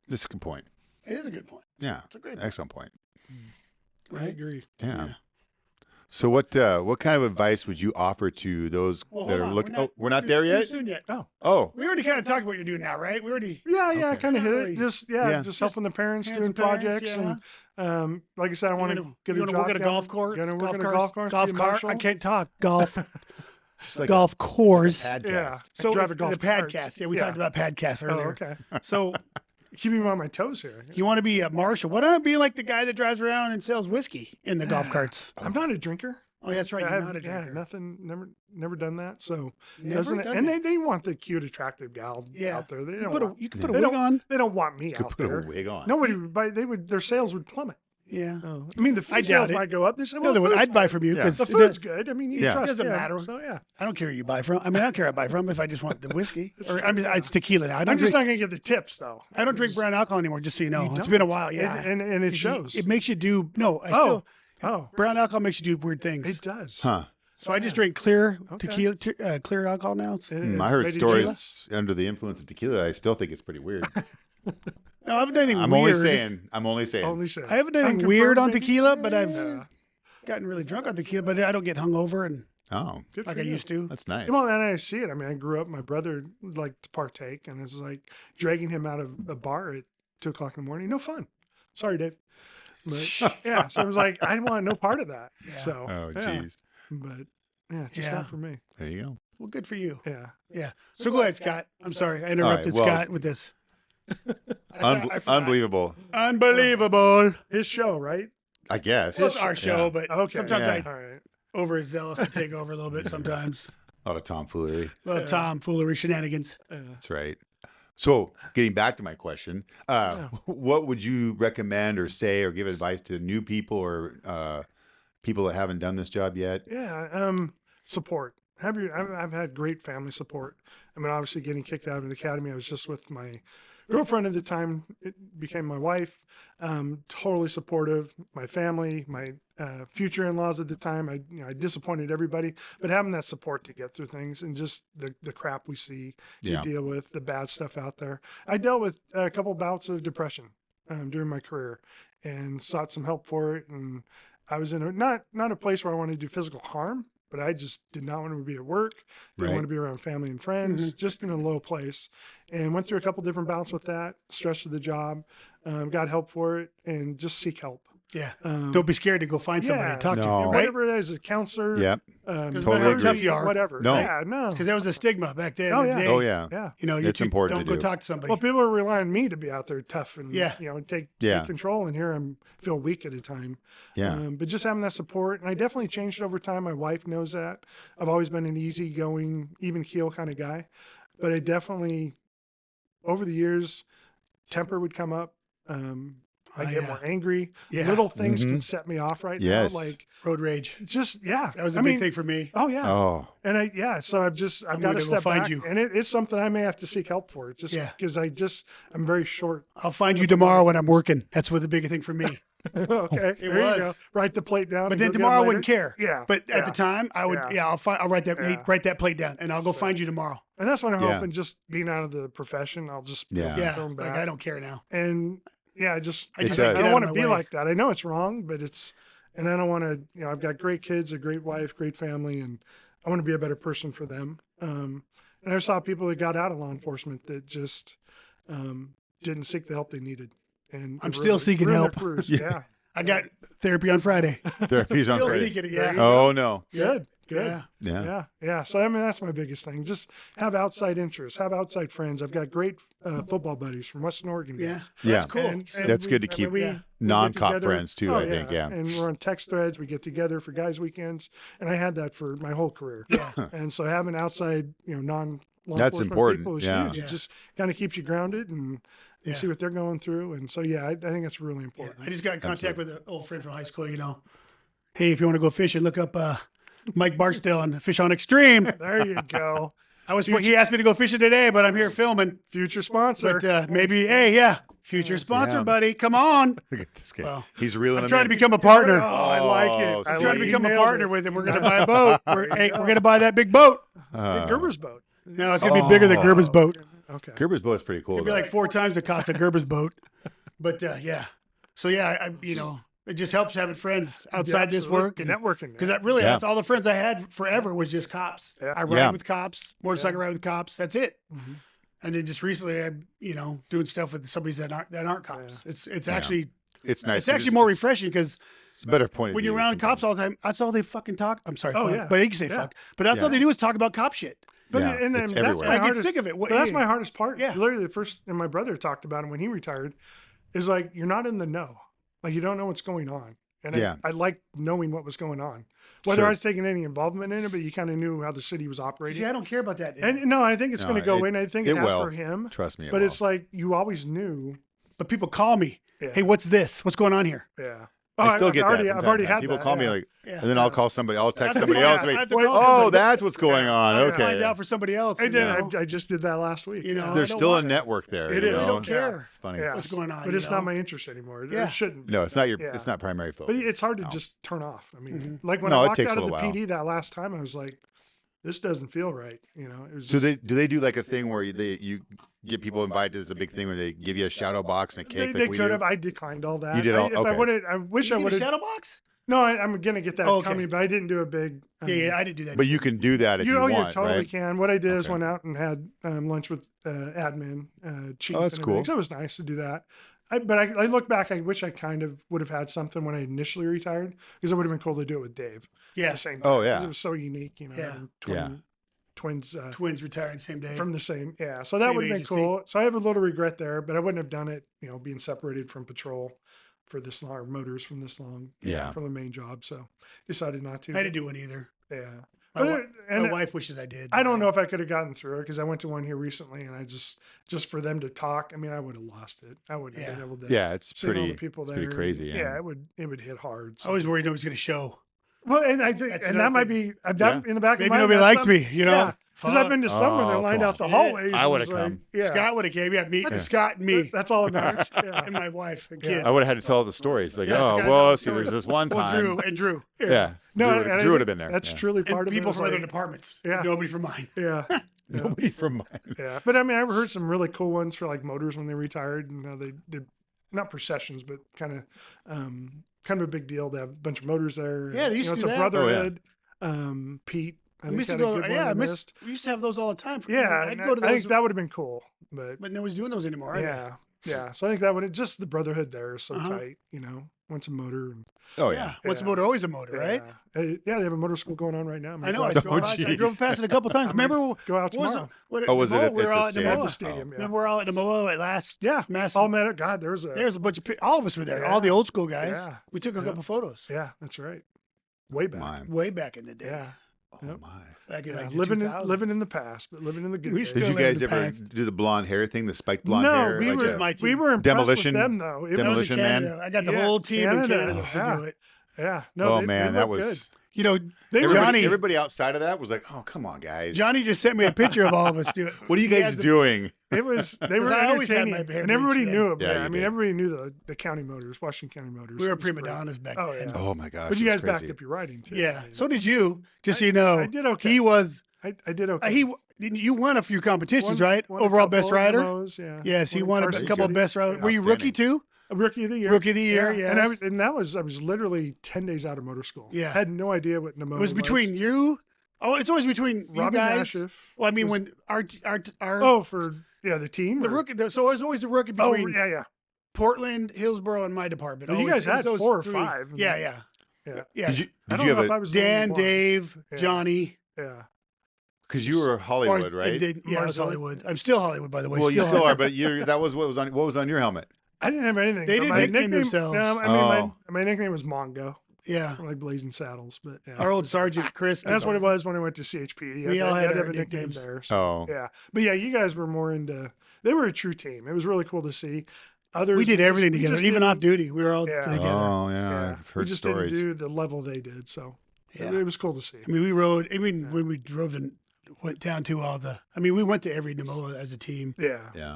This is a good point. It is a good point. Yeah. It's a great point. Excellent point. I Right? agree. Yeah. So what kind of advice would you offer to those Well, that hold are on. looking? We're not there Too yet? soon yet. Oh. Oh. We already kind of talked about what you're doing now, right? We already. Yeah, Okay. kind of hit Really? it. Just Yeah. just helping the parents Hands doing and parents, projects, yeah. and like I said, I want to get a you job. work at a down- golf course. Gonna work at a course? golf course. Golf be a cart. marshal. I can't talk. Golf. It's like golf course. a podcast. Yeah. So drive a if- golf the cart. podcast. Yeah, we talked about podcasts Oh, earlier. okay. So Keeping me on my toes here. you want to be a marshal? Why don't I be like the guy that drives around and sells whiskey in the golf carts? I'm not a drinker. Oh, that's right. I You're have- not a drinker. Yeah, nothing. Never done that. So Never doesn't it? done And that. they want the cute, attractive gal Yeah. out there. They You don't put a, want, you can put a they wig don't- on. they don't want me Could out put there. a wig on. Nobody would buy. Their sales would plummet. Yeah. Oh. I mean, the food I doubt sales it. might go up. They say, No, well, they would. food's I'd buy good. from you Yeah. because The food's good. I mean, you Yeah. trust Doesn't them. matter. So yeah, I don't care who you buy from. I mean, I don't care who I buy from if I just want the whiskey. Or I mean, it's tequila now. I I'm don't just drink. not gonna get the tips though. I don't drink brown alcohol anymore. Just so you know, You it's don't? been a while. Yeah, and it shows. It makes you do. No, I Oh. still Oh, brown alcohol makes you do weird things. it does. Huh. So I just drink clear Okay. tequila, clear alcohol now. It's, I heard Lady stories under the influence of tequila. I still think it's pretty weird. no, I haven't done anything I'm weird. only saying. Dilla. Only say. I haven't done anything weird on Unconfirmed, maybe? tequila, but I've Yeah. gotten really drunk on tequila. But I don't get hungover and Oh, Good like for I you. used to. that's nice. Well, and I see it. I mean, I grew up. My brother liked to partake, and it's like dragging him out of a bar at 2:00 in the morning. No fun. Sorry, Dave. But yeah, so I was like, I want no part of that. Yeah. So Oh, yeah. jeez. But yeah, just Yeah. not for me. There you go. Well, good for you. Yeah. Yeah. So go ahead, Scott. I'm sorry, I interrupted well- Scott with this. I forgot. Unbelievable. Unbelievable. His show, right? I guess. Well, it's our show, Yeah. but Okay. sometimes Yeah. I All right. overzealous to take over a little bit. Sometimes A lot of tomfoolery. little tomfoolery shenanigans. That's right. So, getting back to my question, what would you recommend or say or give advice to new people or people that haven't done this job yet? Yeah. Support. I've had great family support. I mean, obviously getting kicked out of the academy, I was just with my girlfriend at the time. It became my wife. Totally supportive. My family, my future in-laws at the time. I disappointed everybody, but having that support to get through things and just the crap we see, Yeah. you deal with the bad stuff out there. I dealt with a couple bouts of depression during my career and sought some help for it. And I was in not a place where I wanted to do physical harm, but I just did not want to be at work. Didn't Right. want to be around family and friends, just in a low place. And went through a couple different bouts with that, stress of the job, got help for it, and just seek help. Yeah. Um, Don't be scared to go find somebody yeah. to talk No. to, and right? whatever it is, a counselor, Yep. Because Totally how agree. tough you are. whatever. No. Yeah, no. Because there was a stigma back then. Oh, in the yeah. day. Oh, yeah. Yeah. You know, It's important don't to go do. talk to somebody. Well, people are relying on me to be out there tough and Yeah. take Yeah. control. And here I'm feel weak at a time. Yeah. But just having that support, and I definitely changed over time. My wife knows that. I've always been an easygoing, even keel kind of guy, but I definitely, over the years, temper would come up. I Oh, get yeah. more angry. Yeah. Little things Mhm. can set me off right Yes. now. Like Road rage. just yeah, That was a I big mean, thing for me. Oh yeah. Oh, And so I've I'm got gonna to go step find back, you. and it's something I may have to seek help for. Just Yeah. because I'm very short. I'll find you tomorrow when I'm working. That's what the big thing for me. Okay, there was. you go. Write the plate down. But and then go get tomorrow I it wouldn't later. care. Yeah, But at yeah. the time, I would. Yeah. Yeah, I'll write that. Yeah. Write that plate down, and I'll go find you tomorrow. And that's when I'm Yeah. hoping, just being out of the profession, I'll just Yeah. Yeah. throw 'em Like back. I don't care now. And yeah, I It just does. I Get don't out want of to my be way. like that. I know it's wrong, but and I don't want to. I've got great kids, a great wife, great family, and I want to be a better person for them. And I saw people that got out of law enforcement that just didn't seek the help they needed. And I'm it still seeking ruined their help. careers. Yeah. Yeah. I got therapy on Friday. therapy's on Still Friday. seeking it. There Yeah. you go. Oh no. Good. Yeah. Yeah. Yeah. So I mean, that's my biggest thing. Just have outside interests, have outside friends. I've got great football buddies from Western Oregon. Yeah. guys. Yeah. That's cool. And That's good to keep we non-cop get together. friends too, Oh, I think, yeah. And we're on text threads. We get together for guys' weekends, and I had that for my whole career. Yeah. And so having outside, non-law That's enforcement important, people is yeah. huge. Yeah. It just kind of keeps you grounded and you Yeah. see what they're going through. And so I think that's really Yeah. important. I just got in contact with an old friend from high school. You know, hey, if you want to go fishing, look up Mike Barksdale on Fish on Extreme. There you go. He asked me to go fishing today, but I'm here filming. Future sponsor. But maybe, hey, yeah, future sponsor, Yeah. buddy. Come on. Look at this guy. Well, He's reeling I'm him trying to in. become a partner. Oh, I like it. Oh, I I'm see. trying to like become you a nailed partner it. with him. We're going to buy a boat. We're going to buy that big boat. Hey, Gerber's boat. No, it's gonna be bigger than Gerber's boat. Okay. Gerber's boat is pretty cool. It'd be though. like 4 times the cost of Gerber's boat. But yeah. So yeah, it just helps having friends outside this absolutely. work and Networking. because Yeah. that's all the friends I had forever was just cops. Yeah. I ride Yeah. with cops, motorcycle ride with cops. That's it. Mm-hmm. And then just recently, I'm doing stuff with somebody that aren't cops. It's actually it's nice. it's actually more refreshing because It's a better point of when you're view around sometimes. cops all the time, that's all they fucking talk. I'm sorry, Oh, fuck, yeah. but you can say Yeah. fuck. But that's all Yeah. they do is talk about cop shit. But Yeah, and then it's that's everywhere. my I get hardest, sick of it. but that's my hardest part. Yeah. Literally, the first, and my brother talked about it when he retired, is like you're not in the know, like you don't know what's going on, and Yeah. I like knowing what was going on, whether Sure. I was taking any involvement in it, but you kind of knew how the city was operating. See, I don't care about that. And no, I think it's No, going to go it- in. I think it it has will. for him, Trust me. it but will. it's like you always knew. But people call me. Yeah. Hey, what's this? What's going on here? Yeah. I still get that. Already, from I've time already to time. had People that, call me yeah. like, Yeah. and then I'll call somebody. I'll text somebody Yeah, else. I Like, have to call oh, somebody. that's what's going on. I Okay. find out for somebody else. I you did. know? I just did that last week. You know, There's I don't still a want it. network there. It you is. know? I don't care. It's funny. Yeah. What's going on? But you it's know? not my interest anymore. Yeah. It shouldn't. No, it's not your. Yeah. It's not primary focus. But it's hard to No. just turn off. I mean, Mm-hmm. like when No, I it walked takes out a of the little while. PD that last time, I was like, "This doesn't feel right." You know, it was. So Just, do they do like a thing where you get people invited? It's a big thing where they give you a shadow box and a cake. they like we could do? have. I declined all that. You did all- If I okay. would have, I wish I You would get a have. shadow box? No, I'm gonna get that Oh, okay. coming, but I didn't do a big. Yeah, I didn't do that. But you can do that if you you want, totally right? can. What I did is Okay. went out and had lunch with admin, chief. Oh, that's and cool. everything. So it was nice to do that. But I look back, I wish I kind of would have had something when I initially retired because it would have been cool to do it with Dave. Yeah. At the same Oh, time, 'cause yeah. It was so unique, you know. Yeah. having Yeah. Twins. Twins retiring same day. From the same, yeah. So that Same would have been agency. cool. So I have a little regret there, but I wouldn't have done it, being separated from patrol for this long, or motors from this long, Yeah. from the main job. So decided not to. I didn't do one either. Yeah. My, But wi- and my wife wishes I did. I don't know if I could have gotten through it because I went to one here recently and I just for them to talk, I mean, I would have lost it. I wouldn't have Yeah. been able to. Yeah, it's see all pretty. the people It's there. pretty crazy. Yeah, it would hit hard. I So. was worried nobody's going to show. Well, and I think, That's and another that might thing. be that in the back Maybe of my nobody mind. likes me, you know? Because I've been to some where they're Oh, lined come out the on. hallways. I and would've it's like, come. Yeah, Scott would have came. Yeah, me, Scott and me, that's all that matters. Yeah. and my wife and Yeah. kids. I would have had to tell the stories. Like, Yeah, oh, Scott, well, no, see, there's this one Well, time. Drew. Yeah. No, Drew, and I Drew would have think been there. That's Yeah. truly And part of people it. from It's other like- departments. Yeah. Nobody from mine. Yeah. Nobody from mine. Yeah, but I mean, I've heard some really cool ones for like motors when they retired, and they did not processions, but kind of a big deal to have a bunch of motors there. Yeah, they used to it's do a that. brotherhood. Pete, I I think used to had a go. good one Yeah, on this. we used to have those all the time. Yeah, I'd and go to I those, think that would have been cool, but but nobody's doing those anymore. Are they? yeah, yeah. So I think that would just the brotherhood there is so Uh-huh. tight. Once a motor. And, Oh, Yeah. yeah. Once a Yeah. motor, always a motor, right? Yeah, they have a motor school going on right now. I know. I Oh, drove geez. past it a couple times. Remember? go out what was tomorrow. it? Oh, was it Namoa? at We were the all at stadium? At Namoa. the stadium, yeah. Remember, we're all at Namoa at last. Yeah, massive. all met. God, there's There's a bunch of all of us were there. All the Yeah. old school guys. Yeah. We took a Yeah. couple photos. Yeah, that's right. Way back. My. Way back in the day. Yeah. Oh, Yep. my. Back in Yeah, like the living 2000s. in the past, but living in the good We days. still Did you live in guys the ever past. do the blonde hair thing, the spiked blonde no, hair? we like were a- my team. we were impressed Demolition- with them though. It That was was, in Demolition Man? Canada. I got the Yeah, whole team in Canada. Canada to Yeah. do it. yeah. No, Oh, they man, that looked was. good. You know, They were Johnny. Everybody outside of that was like, oh, come on, guys. Johnny just sent me a picture of all of us doing. What are you He guys has the- doing? It was they were I always had my entertaining, hair and everybody bleached, knew them. yeah. Yeah, Yeah, I you mean, did. everybody knew the county motors, Washington County motors. We were It was prima great. donnas back Oh, then. yeah. Oh, my gosh. But you it guys was backed crazy. up your writing too. Yeah. I mean, So did you. Just so you know, I did okay. he was. I did okay. You won a few competitions, Won- right? won a Overall couple best rider. demos, yeah. Yes, he won a Carson couple of City. best riders. Yeah. Were you rookie Outstanding. too? A rookie of the year. Rookie of the year, And yes. I was literally 10 days out of motor school. Yeah. Had no idea what Namoa It was between you. Oh, it's always between you Robbie guys. Nashif Well, I mean, was- when our the team. the or- rookie. So it was always a rookie Oh, between yeah. Portland, Hillsborough, and my department. Well, you Always- guys it was had those 4 or three. 5. Yeah. Yeah. Did you, I did don't you know have if I a, was the only Dan, one. Dave, Yeah. Johnny. Yeah. because you were Hollywood, Or- right? and did- yeah, I was Marzulli. Hollywood. I'm still Hollywood, by the way. Well, you still Hollywood. are, but that was what was on your helmet. I didn't have anything. They but didn't my nickname nickname, themselves. No, I mean, Oh. my nickname was Mongo, Yeah. like Blazing Saddles. But yeah. Our old Sergeant Chris. And that's what it was when I went to CHP. You We all you had to our have a nickname nicknames. there. So, Oh, yeah. But yeah, you guys were more into. They were a true team. It was really cool to see. Others, We did everything we together, just even didn't- off duty. We were all Yeah. together. oh yeah, Yeah. I've heard we just stories. didn't do the level they did. So Yeah. it was cool to see. I mean, we rode. I mean, when we drove and went down to all the I mean, we went to every Namoa as a team. Yeah. Yeah.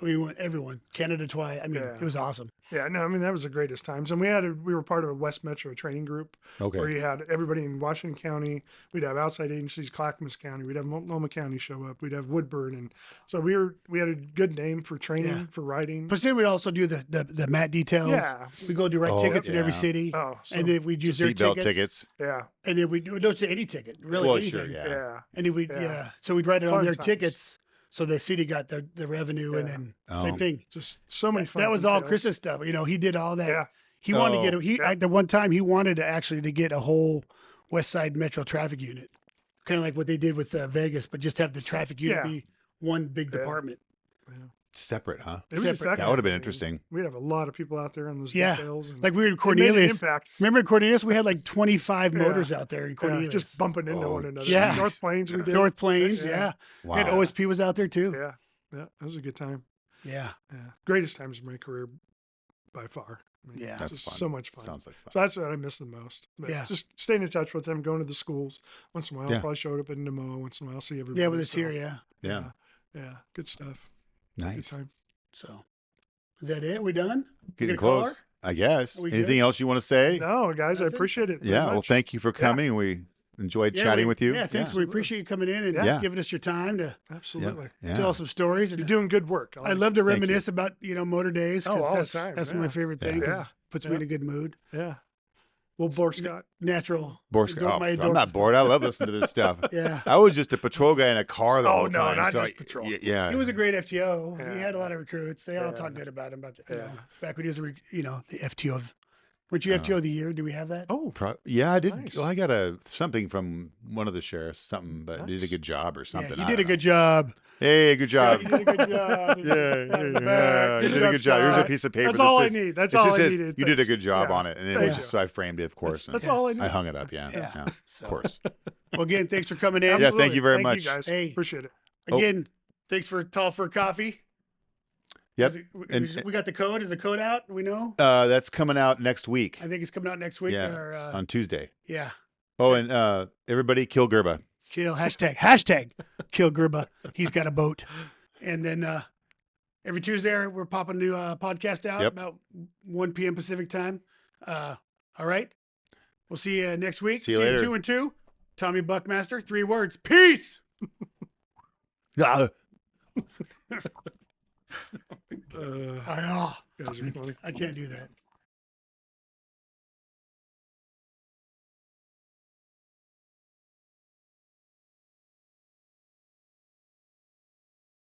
We went everyone. Canada twice. I mean, Yeah. it was awesome. Yeah, no, I mean that was the greatest times, and we were part of a West Metro training group Okay. where you had everybody in Washington County. We'd have outside agencies, Clackamas County. We'd have Multnomah County show up. We'd have Woodburn, and so we had a good name for training Yeah. for riding. But then we'd also do the mat details. Yeah. We go direct Oh, tickets in every yeah. city, Oh, so, and then we'd use their Seatbelt tickets. tickets. yeah, And then we do those to any ticket, really Well, anything. sure, yeah. yeah, And then we Yeah. so we'd write it on Fun their times. tickets, so the city got the revenue, and Yeah. then Oh. same thing. just so many fun. That was all details. Chris's stuff. You know, he did all that. Yeah. He wanted to Oh. get at the one time he wanted to get a whole West Side Metro traffic unit, kind of like what they did with Vegas, but just have the traffic unit Yeah. be one big Yeah. department. Separate, huh? It was Separate. effective. That would have been I mean, interesting. We'd have a lot of people out there on those Yeah. details. And Like we were in it made an Cornelius. impact. Remember in Cornelius, we had like 25 motors out there in Yeah, Cornelius. just bumping into Oh, one another. yeah. North Plains, we did. North Plains, Yeah. yeah. And Wow. OSP was out there too. Yeah, yeah, that was a good time. Yeah. Yeah, greatest times of my career by far. I mean, Yeah. it's That's just fun. so much fun. Sounds like fun. So that's what I miss the most. But Yeah. just staying in touch with them, going to the schools once in a while. Yeah. Probably showed up in Nemo once in a while, see everybody. Yeah, with us so, here, yeah. Yeah. yeah, good stuff. Good Nice. time. So is that it? We done? Getting Get a caller? close, I guess. Are we Anything good? else you want to say? No, guys, I Nothing? appreciate it. very Yeah. Well, much. thank you for coming. We enjoyed chatting with you. Yeah, thanks. We appreciate you coming in and Yeah. giving us your time to Absolutely. Yeah. tell us some stories. You're And doing good work. I love to Thank you. reminisce about, motor days. 'Cause Oh, all the that's, time, That's yeah. my favorite thing. Yeah. 'Cause Yeah. it puts me in a good mood. Yeah. Well, Borscott. Natural. Borscht. Adore- my I'm adore- not bored. I love listening to this stuff. Yeah. I was just a patrol guy in a car the Oh, whole no, time. not so just patrol. Yeah. He was a great FTO. Yeah. He had a lot of recruits. They all Yeah. talk good about him. About Yeah. back when he was, the FTO. Weren't you FTO of the year? Do we have that? Oh, Yeah, I did. Nice. Well, I got something from one of the sheriffs, something, but did a Nice. good job or Yeah, something. you I did a don't know. good job. Hey, good job. You did a good job. Yeah, you did a good job. Here's a piece of paper. That's that all I says- need. That's it all just I says, needed. You did a Thanks. good job Yeah. on it, and it Thank was you. just so I framed it, of course. That's and all I need. I hung it up. Yeah, Yeah. yeah, So- of course. Well, again, thanks for coming in. Yeah, thank Absolutely. you very Thank much. you guys. Hey. Appreciate it. Again, thanks for Tall for Coffee. Yep. Is it- And- we got the code. Is the code out? We know. That's coming out next week. I think it's coming out next week. Yeah, Or, on Tuesday. yeah. Oh, and everybody kill Gerba. Kill hashtag kill Gerba. He's got a boat. And then every Tuesday we're popping a new podcast out Yep. about 1 p.m. Pacific time. All right. We'll see you next week. See you later. 2 and 2. Tommy Buckmaster. 3 words. Peace. Ah. Uh, I guys are funny. can't do that.